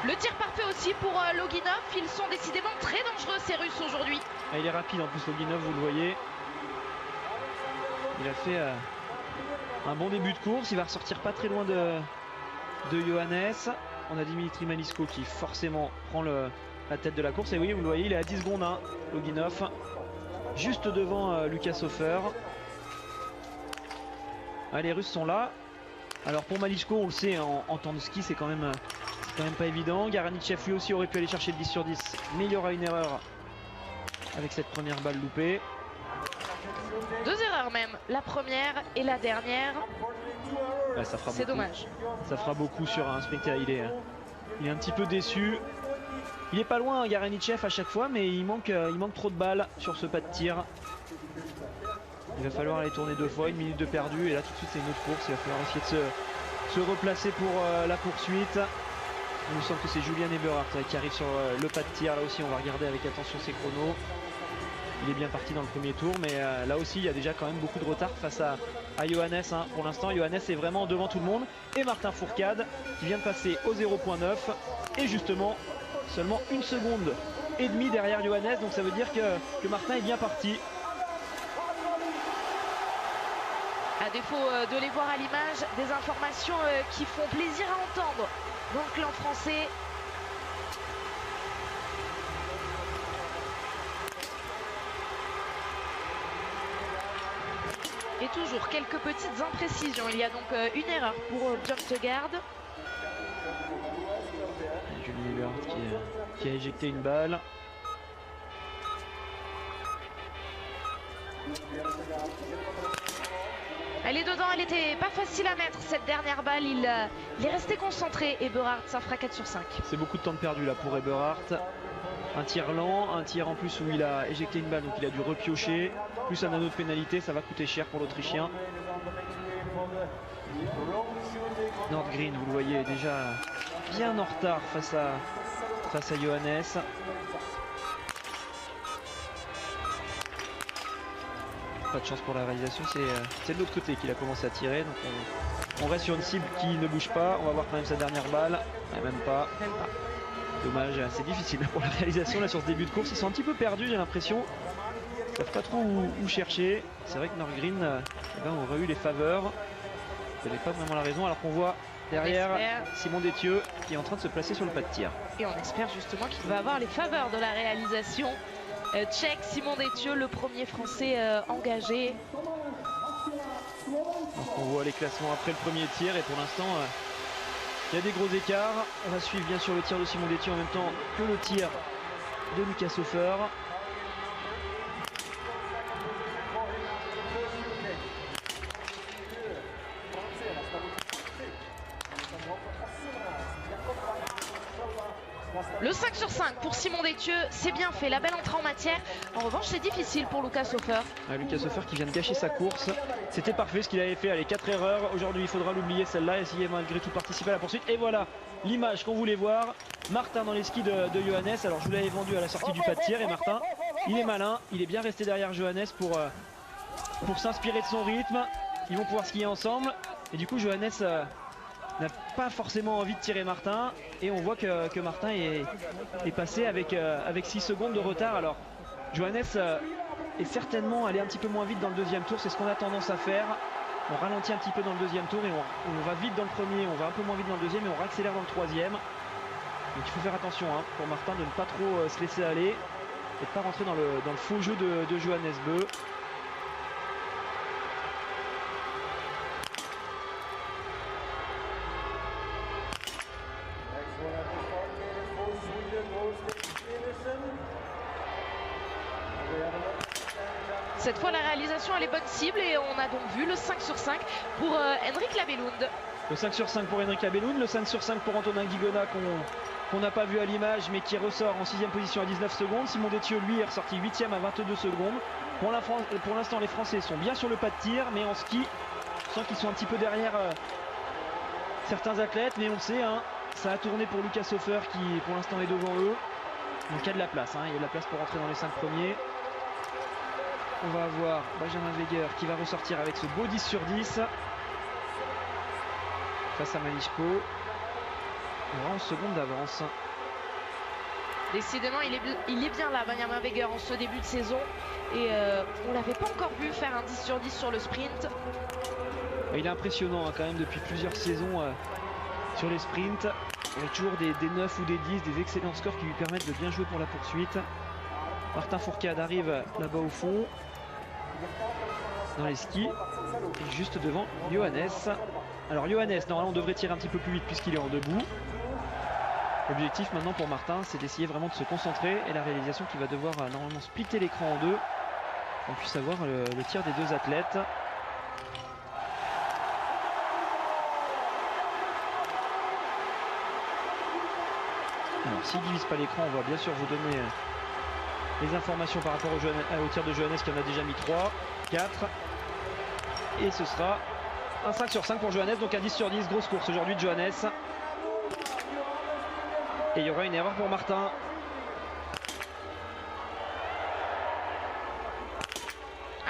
Le tir parfait aussi pour Loginov. Ils sont décidément très dangereux ces Russes aujourd'hui. Il est rapide en plus Loginov, vous le voyez. Il a fait un bon début de course. Il va ressortir pas très loin de Johannes. On a Dimitri Malishko qui forcément prend la tête de la course. Et oui, vous le voyez, il est à 10 secondes 1, Loginov. Juste devant Lukas Hofer. Les Russes sont là. Alors pour Malishko, on le sait, en temps de ski, c'est quand même pas évident. Garanitchev lui aussi aurait pu aller chercher le 10 sur 10, mais il y aura une erreur avec cette première balle loupée. 2 erreurs même, la première et la dernière. C'est dommage. Ça fera beaucoup sur un sprinter. Il est un petit peu déçu. Il est pas loin, Garanitchev à chaque fois, mais il manque trop de balles sur ce pas de tir. Il va falloir aller tourner 2 fois, 1 minute de perdu, et là tout de suite c'est une autre course. Il va falloir essayer de se replacer pour la poursuite. Il me semble que c'est Julian Eberhardt qui arrive sur le pas de tir. Là aussi on va regarder avec attention ses chronos. Il est bien parti dans le premier tour, mais là aussi il y a déjà quand même beaucoup de retard face à Johannes. Hein. Pour l'instant Johannes est vraiment devant tout le monde. Et Martin Fourcade qui vient de passer au 0.9. Et justement seulement 1 seconde et demie derrière Johannes. Donc ça veut dire que Martin est bien parti. à défaut de les voir à l'image, des informations qui font plaisir à entendre dans le clan français. Et toujours quelques petites imprécisions. Il y a donc une erreur pour John Tegard. Julie Ebert qui a éjecté une balle. Elle est dedans, elle était pas facile à mettre cette dernière balle. Il est resté concentré. Eberhardt, ça fera 4 sur 5. C'est beaucoup de temps de perdu là pour Eberhardt. Un tir lent, un tir en plus où il a éjecté une balle, donc il a dû repiocher. Plus un anneau de pénalité, ça va coûter cher pour l'Autrichien. Nordgren, vous le voyez, déjà bien en retard face à Johannes. Pas de chance pour la réalisation, c'est de l'autre côté qu'il a commencé à tirer. Donc on reste sur une cible qui ne bouge pas. On va voir quand même sa dernière balle. Même pas. Dommage, c'est difficile pour la réalisation là sur ce début de course. Ils sont un petit peu perdus, j'ai l'impression. Ils ne savent pas trop où chercher. C'est vrai que Nordgren aurait eu les faveurs. Vous n'avez pas vraiment la raison, alors qu'on voit derrière Simon Détieux qui est en train de se placer sur le pas de tir. Et on espère justement qu'il va avoir les faveurs de la réalisation. Tchèque, Simon Détieux, le premier français engagé. Donc on voit les classements après le premier tir et pour l'instant il y a des gros écarts. On va suivre bien sûr le tir de Simon Détieux en même temps que le tir de Lucas Hofer. Le 5 sur 5 pour Simon Détieux, c'est bien fait, la belle entrée en matière. En revanche, c'est difficile pour Lucas Hofer. Lucas Hofer qui vient de gâcher sa course. C'était parfait ce qu'il avait fait, allez, 4 erreurs. Aujourd'hui, il faudra l'oublier celle-là, essayer malgré tout participer à la poursuite. Et voilà l'image qu'on voulait voir. Martin dans les skis de Johannes. Alors, je vous l'avais vendu à la sortie du pas de tir. Et Martin, il est malin, il est bien resté derrière Johannes pour s'inspirer de son rythme. Ils vont pouvoir skier ensemble. Et du coup, Johannes n'a pas forcément envie de tirer Martin et on voit que Martin est passé avec 6 secondes de retard. Alors Johannes est certainement allé un petit peu moins vite dans le deuxième tour, c'est ce qu'on a tendance à faire. On ralentit un petit peu dans le deuxième tour et on va vite dans le premier, on va un peu moins vite dans le deuxième et on accélère dans le troisième. Donc il faut faire attention pour Martin de ne pas trop se laisser aller et de ne pas rentrer dans le faux jeu de Johannes Beu. Cette fois, la réalisation, elle est bonne cible et on a donc vu le 5 sur 5 pour Henrik Labellund. Le 5 sur 5 pour Henrik Labellund, le 5 sur 5 pour Antonin Guigona qu'on n'a pas vu à l'image mais qui ressort en 6ème position à 19 secondes. Simon Détieux, lui, est ressorti 8ème à 22 secondes. Pour l'instant, les Français sont bien sur le pas de tir, mais en ski, on sent qu'ils sont un petit peu derrière certains athlètes, mais on le sait, ça a tourné pour Lucas Hofer qui pour l'instant est devant eux. Donc il y a de la place, il y a de la place pour rentrer dans les 5 premiers. On va avoir Benjamin Weger qui va ressortir avec ce beau 10 sur 10 face à Malichko. Il aura 11 secondes d'avance. Décidément, il est bien là, Benjamin Weger, en ce début de saison. Et on l'avait pas encore vu faire un 10 sur 10 sur le sprint. Il est impressionnant quand même depuis plusieurs saisons sur les sprints. Il y a toujours des 9 ou des 10, des excellents scores qui lui permettent de bien jouer pour la poursuite. Martin Fourcade arrive là-bas au fond, dans les skis, juste devant Johannes. Alors Johannes, normalement on devrait tirer un petit peu plus vite puisqu'il est en debout. L'objectif maintenant pour Martin, c'est d'essayer vraiment de se concentrer et la réalisation qui va devoir normalement splitter l'écran en deux. On puisse avoir le tir des deux athlètes. Alors s'il ne divise pas l'écran, on va bien sûr vous donner les informations par rapport au tir de Johannes qui en a déjà mis 3, 4. Et ce sera un 5 sur 5 pour Johannes, donc un 10 sur 10, grosse course aujourd'hui de Johannes. Et il y aura une erreur pour Martin.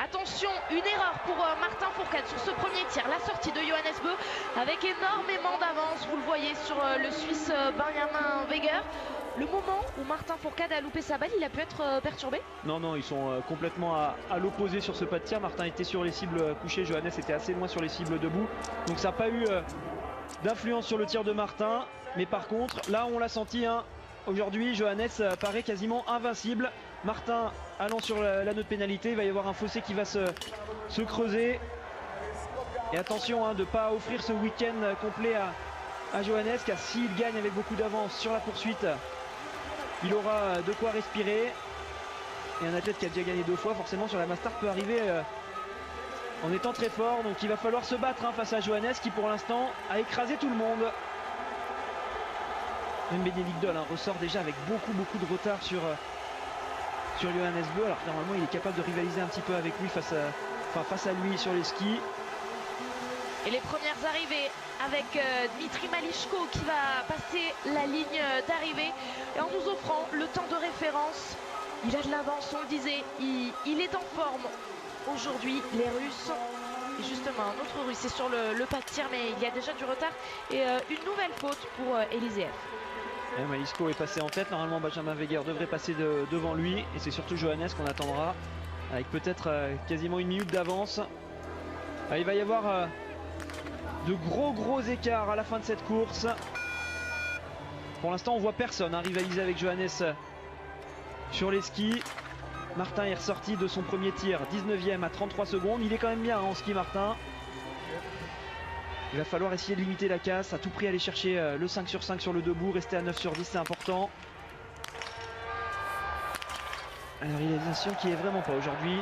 Attention, une erreur pour Martin Fourcade sur ce premier tir. La sortie de Johannes Beu avec énormément d'avance. Vous le voyez sur le Suisse Benjamin Weger. le moment où Martin Fourcade a loupé sa balle, il a pu être perturbé? Non, non, ils sont complètement à l'opposé sur ce pas de tir. Martin était sur les cibles couchées, Johannes était assez loin sur les cibles debout. Donc ça n'a pas eu d'influence sur le tir de Martin. Mais par contre, là on l'a senti, hein, aujourd'hui Johannes paraît quasiment invincible. Martin allant sur l'anneau de pénalité, il va y avoir un fossé qui va se creuser. Et attention hein, de ne pas offrir ce week-end complet à Johannes, car s'il gagne avec beaucoup d'avance sur la poursuite, il aura de quoi respirer. Et un athlète qui a déjà gagné 2 fois, forcément sur la Mastart peut arriver en étant très fort. Donc il va falloir se battre hein, face à Johannes qui pour l'instant a écrasé tout le monde. Même Bénédicte Doll hein, ressort déjà avec beaucoup de retard sur Johannes Beu. Alors normalement il est capable de rivaliser un petit peu avec lui face à lui sur les skis. Et les premières arrivées avec Dmitri Malishko qui va passer la ligne d'arrivée et en nous offrant le temps de référence. Il a de l'avance, on le disait, il est en forme aujourd'hui, les Russes. Et justement, un autre Russe est sur le pas de tir, mais il y a déjà du retard. Et une nouvelle faute pour Eliseev. Malishko est passé en tête, normalement Benjamin Weger devrait passer devant lui. Et c'est surtout Johannes qu'on attendra, avec peut-être quasiment 1 minute d'avance. Il va y avoir de gros écarts à la fin de cette course. Pour l'instant on voit personne hein, rivaliser avec Johannes sur les skis. Martin est ressorti de son premier tir 19e à 33 secondes. Il est quand même bien hein, en ski Martin. Il va falloir essayer de limiter la casse, à tout prix aller chercher le 5 sur 5 sur le debout, rester à 9 sur 10 c'est important. La réalisation qui est vraiment pas aujourd'hui.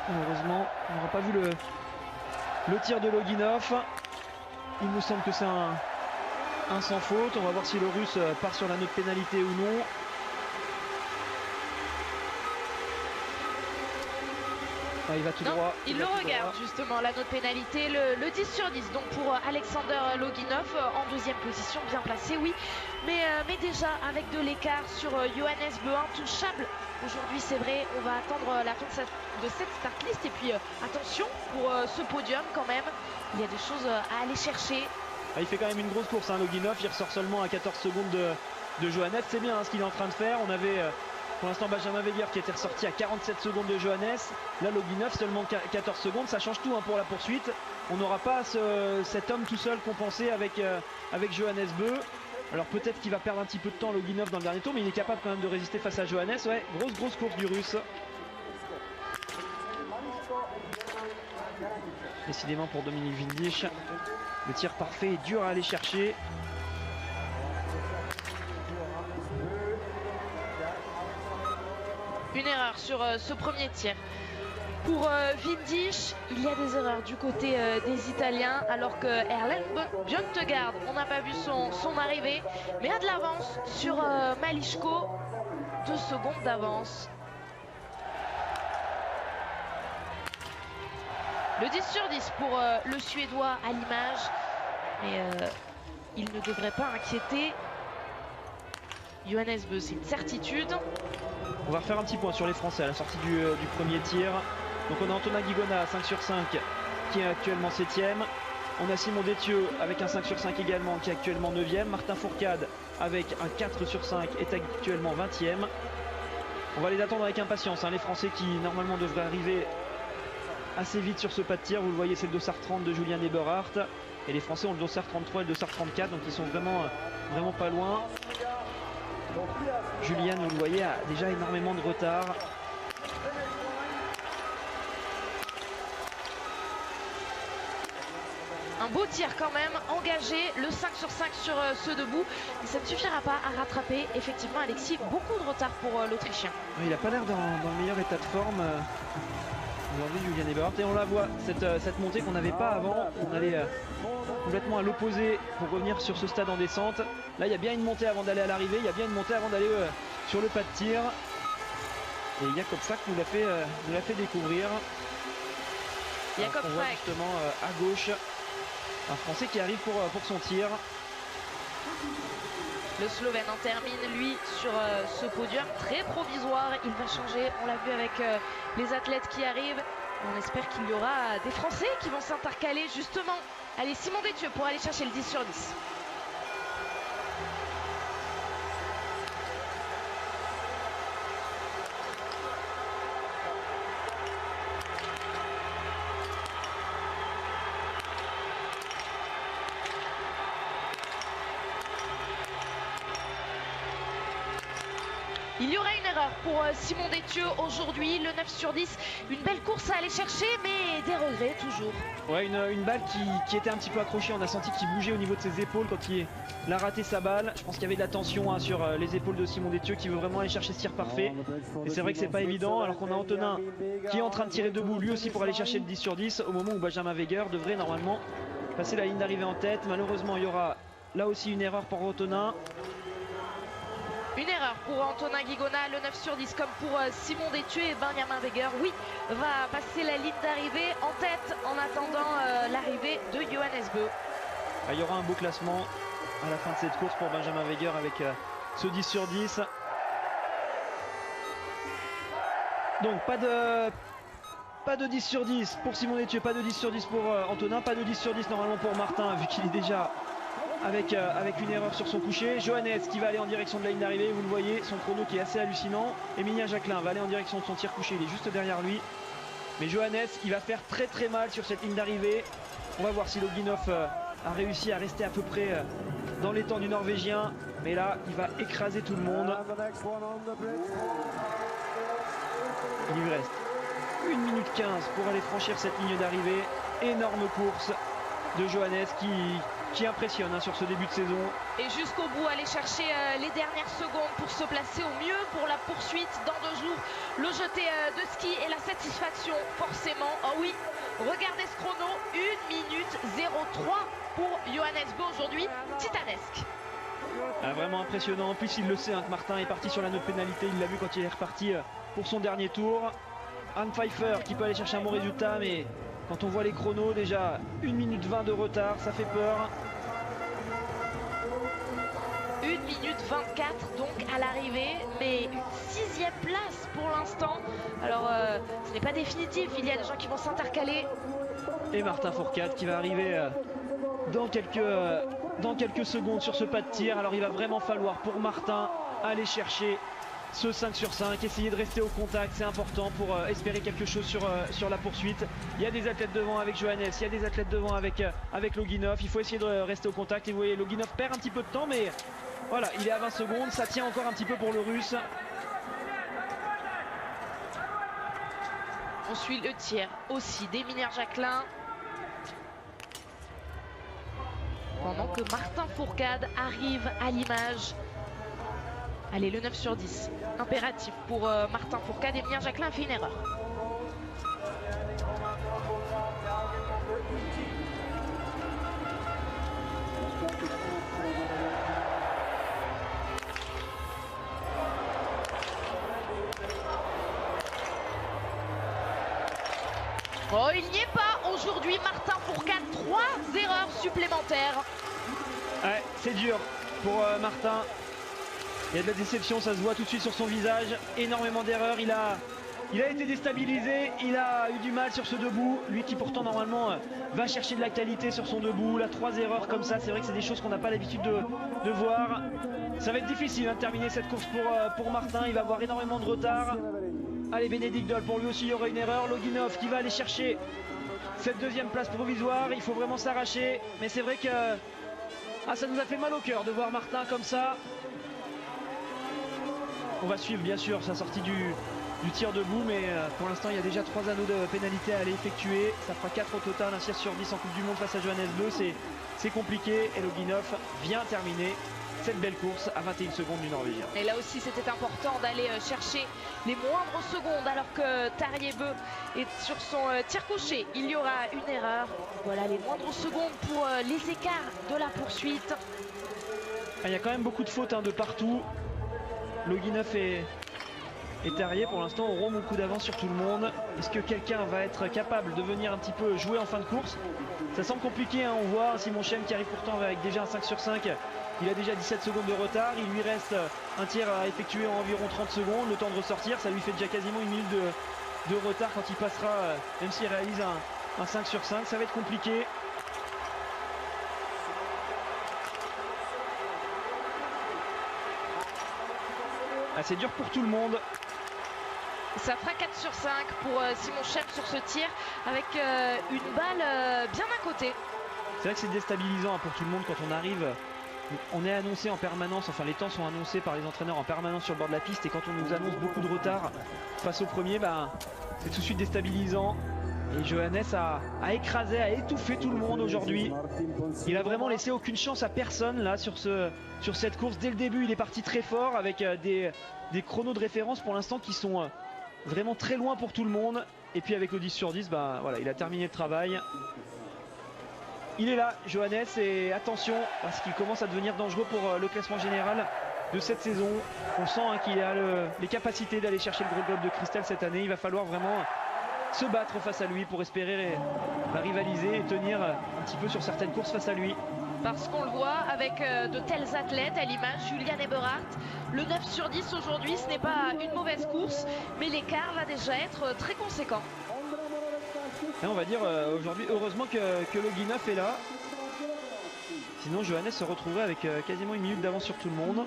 Malheureusement on n'aura pas vu le tir de Loginov. Il nous semble que c'est un sans faute. On va voir si le Russe part sur l'anneau de pénalité ou non. Ah, il va tout droit. Il le regarde justement, l'anneau de pénalité, le 10 sur 10 donc pour Alexander Loginov en 2e position, bien placé oui. Mais déjà avec de l'écart sur Johannes Beu, intouchable. Aujourd'hui c'est vrai, on va attendre la fin de cette start list et puis attention pour ce podium quand même, il y a des choses à aller chercher. Il fait quand même une grosse course hein, Loginov, il ressort seulement à 14 secondes de Johannes, c'est bien hein, ce qu'il est en train de faire. On avait pour l'instant Benjamin Weger qui était ressorti à 47 secondes de Johannes, là Loginov seulement 14 secondes, ça change tout hein, pour la poursuite. On n'aura pas cet homme tout seul compensé avec Johannes Beu. Alors peut-être qu'il va perdre un petit peu de temps Loginov dans le dernier tour, mais il est capable quand même de résister face à Johannes. Ouais, grosse course du Russe. Décidément pour Dominique Windisch, le tir parfait est dur à aller chercher. Une erreur sur ce premier tir. Pour Windisch, il y a des erreurs du côté des Italiens, alors que Erlen Bjørntegard, on n'a pas vu son arrivée, mais a de l'avance sur Malishko, 2 secondes d'avance. Le 10 sur 10 pour le Suédois à l'image, mais il ne devrait pas inquiéter Johannes Beu, c'est une certitude. On va refaire un petit point sur les Français à la sortie du premier tir. Donc on a Antonin Guigona à 5 sur 5 qui est actuellement 7e. On a Simon Détieux avec un 5 sur 5 également qui est actuellement 9e. Martin Fourcade avec un 4 sur 5 est actuellement 20e. On va les attendre avec impatience hein, les Français qui normalement devraient arriver assez vite sur ce pas de tir. Vous le voyez, c'est le dossard 30 de Julien Eberhardt. Et les Français ont le dossard 33 et le dossard 34, donc ils sont vraiment pas loin. Julien, vous le voyez, a déjà énormément de retard. Un beau tir quand même, engagé, le 5 sur 5 sur ce debout. Et ça ne suffira pas à rattraper, effectivement, Alexis, beaucoup de retard pour l'Autrichien. Il n'a pas l'air dans le meilleur état de forme. Aujourd'hui, Julien Eberhardt. Et on la voit, cette montée qu'on n'avait pas avant. On allait complètement à l'opposé pour revenir sur ce stade en descente. Là, il y a bien une montée avant d'aller à l'arrivée. Il y a bien une montée avant d'aller sur le pas de tir. Et Jakob Falk nous l'a fait découvrir. Jakob on voit Falk justement à gauche un Français qui arrive pour son tir. Le Slovène en termine, lui, sur ce podium très provisoire. Il va changer, on l'a vu avec les athlètes qui arrivent. On espère qu'il y aura des Français qui vont s'intercaler, justement. Allez, Simon Détieux pour aller chercher le 10 sur 10. Il y aura une erreur pour Simon Détieux aujourd'hui, le 9 sur 10. Une belle course à aller chercher, mais des regrets toujours. Ouais, une balle qui était un petit peu accrochée. On a senti qu'il bougeait au niveau de ses épaules quand il a raté sa balle. Je pense qu'il y avait de la tension sur les épaules de Simon Détieux qui veut vraiment aller chercher ce tir parfait. Et c'est vrai que c'est pas évident, alors qu'on a Antonin qui est en train de tirer debout lui aussi pour aller chercher le 10 sur 10 au moment où Benjamin Weger devrait normalement passer la ligne d'arrivée en tête. Malheureusement, il y aura là aussi une erreur pour Antonin. Une erreur pour Antonin Guigona, le 9 sur 10 comme pour Simon Détieux, et Benjamin Weger, oui, va passer la ligne d'arrivée en tête en attendant l'arrivée de Johannes Beu. Il y aura un beau classement à la fin de cette course pour Benjamin Weger avec ce 10 sur 10. Donc pas de 10 sur 10 pour Simon Détieux, pas de 10 sur 10 pour Antonin, pas de 10 sur 10 normalement pour Martin vu qu'il est déjà avec une erreur sur son coucher. Johannes qui va aller en direction de la ligne d'arrivée, vous le voyez, son chrono qui est assez hallucinant. Emilien Jacquelin va aller en direction de son tir couché, il est juste derrière lui. Mais Johannes, il va faire très mal sur cette ligne d'arrivée. On va voir si Loginov a réussi à rester à peu près dans les temps du Norvégien. Mais là, il va écraser tout le monde. Il lui reste 1 minute 15 pour aller franchir cette ligne d'arrivée. Énorme course de Johannes qui impressionne sur ce début de saison. Et jusqu'au bout, aller chercher les dernières secondes pour se placer au mieux pour la poursuite dans 2 jours. Le jeté de ski et la satisfaction, forcément. Oh oui, regardez ce chrono, 1 minute 03 pour Johannes Beu aujourd'hui, titanesque. Vraiment impressionnant. En plus, il le sait que Martin est parti sur la note pénalité. Il l'a vu quand il est reparti pour son dernier tour. Anne Pfeiffer qui peut aller chercher un bon résultat, mais quand on voit les chronos, déjà 1 minute 20 de retard, ça fait peur. 1 minute 24 donc à l'arrivée, mais une 6e place pour l'instant. Alors ce n'est pas définitif, il y a des gens qui vont s'intercaler. Et Martin Fourcade qui va arriver dans quelques secondes sur ce pas de tir. Alors il va vraiment falloir pour Martin aller chercher ce 5 sur 5, essayer de rester au contact, c'est important pour espérer quelque chose sur la poursuite. Il y a des athlètes devant avec Johannes, il y a des athlètes devant avec Loginov. Il faut essayer de rester au contact. Et vous voyez, Loginov perd un petit peu de temps, mais voilà, il est à 20 secondes, ça tient encore un petit peu pour le Russe. On suit le tir aussi d'Emilien Jacquelin. Pendant que Martin Fourcade arrive à l'image. Allez, le 9 sur 10. Impératif pour Martin Fourcade. Emilien Jacquelin a fait une erreur. Oh, il n'y est pas aujourd'hui, Martin Fourcade. 3 erreurs supplémentaires. Ouais, c'est dur pour Martin. Il y a de la déception, ça se voit tout de suite sur son visage. Énormément d'erreurs, il a été déstabilisé, il a eu du mal sur ce debout. Lui qui pourtant normalement va chercher de la qualité sur son debout. Là, 3 erreurs comme ça, c'est vrai que c'est des choses qu'on n'a pas l'habitude de voir. Ça va être difficile de terminer cette course pour Martin, il va avoir énormément de retard. Allez, Bénédicte Doll, pour lui aussi il y aura une erreur. Loginov qui va aller chercher cette 2e place provisoire, il faut vraiment s'arracher. Mais c'est vrai que ça nous a fait mal au cœur de voir Martin comme ça. On va suivre bien sûr sa sortie du tir debout, mais pour l'instant il y a déjà 3 anneaux de pénalité à aller effectuer. Ça fera 4 au total, un 6 sur 10 en Coupe du Monde face à Johannes Beu. C'est compliqué et Loginov vient terminer cette belle course à 21 secondes du Norvégien. Et là aussi c'était important d'aller chercher les moindres secondes alors que Tarjei Bø est sur son tir couché. Il y aura une erreur. Voilà les moindres secondes pour les écarts de la poursuite. Il y a quand même beaucoup de fautes de partout. Loginov et Tarjei pour l'instant auront beaucoup d'avance sur tout le monde. Est-ce que quelqu'un va être capable de venir un petit peu jouer en fin de course? Ça semble compliqué, on voit Simon Chem qui arrive pourtant avec déjà un 5 sur 5. Il a déjà 17 secondes de retard, il lui reste un tir à effectuer en environ 30 secondes, le temps de ressortir, ça lui fait déjà quasiment 1 minute de retard quand il passera, même s'il réalise un 5 sur 5, ça va être compliqué. C'est dur pour tout le monde. Ça fera 4 sur 5 pour Simon Chem sur ce tir avec une balle bien à côté. C'est vrai que c'est déstabilisant pour tout le monde quand on arrive On est annoncé en permanence, enfin les temps sont annoncés par les entraîneurs en permanence sur le bord de la piste, et quand on nous annonce beaucoup de retard face au premier, c'est tout de suite déstabilisant. Et Johannes a écrasé, a étouffé tout le monde aujourd'hui. Il a vraiment laissé aucune chance à personne là sur cette course. Dès le début, il est parti très fort avec des chronos de référence pour l'instant qui sont vraiment très loin pour tout le monde. Et puis avec le 10 sur 10, voilà, il a terminé le travail. Il est là, Johannes, et attention, parce qu'il commence à devenir dangereux pour le classement général de cette saison. On sent qu'il a les capacités d'aller chercher le gros globe de cristal cette année. Il va falloir vraiment se battre face à lui pour espérer rivaliser et tenir un petit peu sur certaines courses face à lui. Parce qu'on le voit avec de tels athlètes, à l'image Julian Eberhardt, le 9 sur 10 aujourd'hui, ce n'est pas une mauvaise course, mais l'écart va déjà être très conséquent. Et on va dire aujourd'hui, heureusement que Loginov est là. Sinon Johannes se retrouverait avec quasiment une minute d'avance sur tout le monde.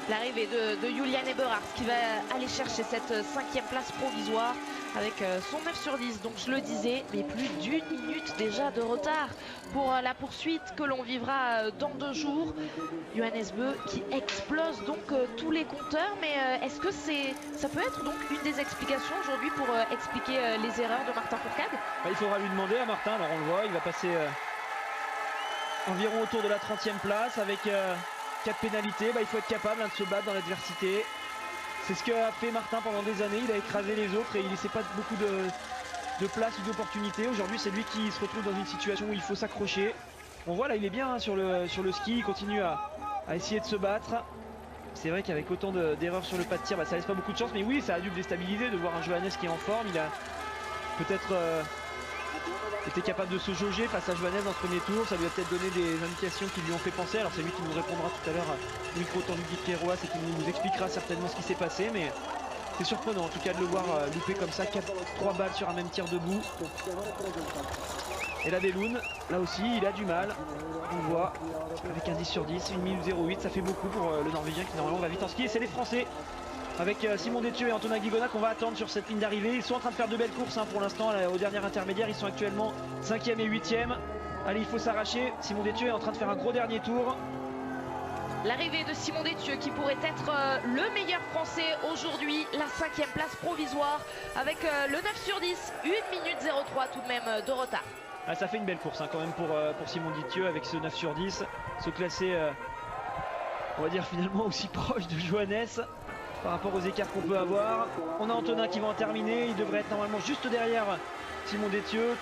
L'arrivée de Julian Eberhardt qui va aller chercher cette 5e place provisoire avec son 9 sur 10. Donc je le disais, mais plus d'1 minute déjà de retard pour la poursuite que l'on vivra dans 2 jours. Johannes Beu qui explose donc tous les compteurs. Mais est-ce que ça peut être donc une des explications aujourd'hui pour expliquer les erreurs de Martin Fourcade? Il faudra lui demander à Martin. Alors on le voit, il va passer environ autour de la 30e place avec 4 pénalités. Il faut être capable de se battre dans l'adversité. C'est ce qu'a fait Martin pendant des années. Il a écrasé les autres et il ne laissait pas beaucoup de place ou d'opportunités. Aujourd'hui, c'est lui qui se retrouve dans une situation où il faut s'accrocher. On voit là, il est bien sur le ski. Il continue à essayer de se battre. C'est vrai qu'avec autant d'erreurs sur le pas de tir, ça laisse pas beaucoup de chance. Mais oui, ça a dû le déstabiliser de voir un Johannes qui est en forme. Il a peut-être était capable de se jauger face à Johannes dans ce premier tour. Ça lui a peut-être donné des indications qui lui ont fait penser. Alors c'est lui qui nous répondra tout à l'heure au micro tendu de Guy Pierrois, c'est qu'il nous expliquera certainement ce qui s'est passé. Mais c'est surprenant en tout cas de le voir louper comme ça 3 balles sur un même tir debout. Et la Belloun, là aussi il a du mal, on le voit, avec un 10 sur 10, 1 minute 08, ça fait beaucoup pour le Norvégien qui normalement va vite en ski. Et c'est les Français avec Simon Détieux et Antonin Guigona qu'on va attendre sur cette ligne d'arrivée. Ils sont en train de faire de belles courses pour l'instant au dernier intermédiaire. Ils sont actuellement 5e et 8e. Allez, il faut s'arracher. Simon Détieux est en train de faire un gros dernier tour. L'arrivée de Simon Détieux qui pourrait être le meilleur français aujourd'hui. La 5e place provisoire avec le 9 sur 10. 1 minute 03 tout de même de retard. Ça fait une belle course quand même pour Simon Détieux avec ce 9 sur 10. Se classer, on va dire finalement aussi proche de Johannes par rapport aux écarts qu'on peut avoir. On a Antonin qui va en terminer. Il devrait être normalement juste derrière Simon Détieux.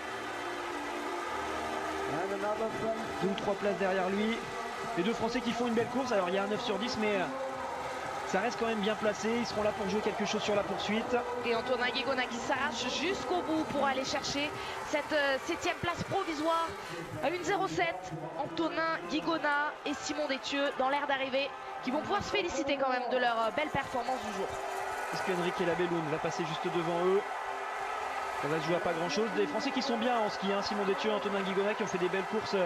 2 ou 3 places derrière lui. Les 2 Français qui font une belle course. Alors il y a un 9 sur 10 mais ça reste quand même bien placé. Ils seront là pour jouer quelque chose sur la poursuite. Et Antonin Guigona qui s'arrache jusqu'au bout pour aller chercher cette 7e place provisoire. À 1,07. Antonin Guigona et Simon Détieux dans l'air d'arrivée, qui vont pouvoir se féliciter quand même de leur belle performance du jour. Est-ce qu'Henrique Labelloun va passer juste devant eux? Ça va se jouer à pas grand chose. Des Français qui sont bien en ski, Simon Détieux et Antonin Guigona qui ont fait des belles courses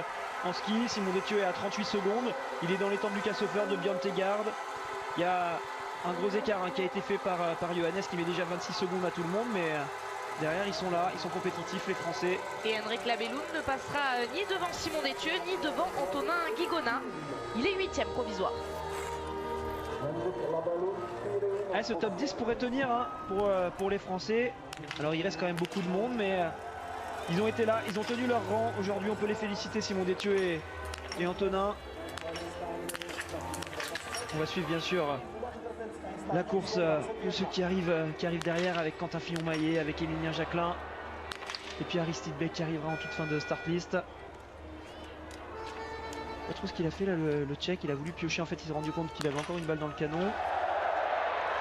en ski. Simon Détieux est à 38 secondes. Il est dans les temps de Lucas Hofer, de Björn Tegard. Il y a un gros écart qui a été fait par Johannes qui met déjà 26 secondes à tout le monde. Mais derrière ils sont là, ils sont compétitifs les Français. Et Henrique Labelloun ne passera ni devant Simon Détieux ni devant Antonin Guigona. Il est 8e provisoire. Ce top 10 pourrait tenir pour les Français. Alors il reste quand même beaucoup de monde, mais ils ont été là, ils ont tenu leur rang. Aujourd'hui on peut les féliciter, Simon Détieux et Antonin. On va suivre bien sûr la course de ceux qui arrivent derrière avec Quentin Fillon-Maillet, avec Émilien Jacquelin. Et puis Aristide Beck qui arrivera en toute fin de start list. Pas trop ce qu'il a fait là le Tchèque, il a voulu piocher, en fait il s'est rendu compte qu'il avait encore une balle dans le canon.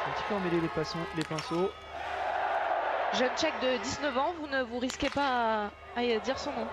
Un petit peu emmêlé les pinceaux. Jeune Tchèque de 19 ans, vous ne vous risquez pas à dire son nom.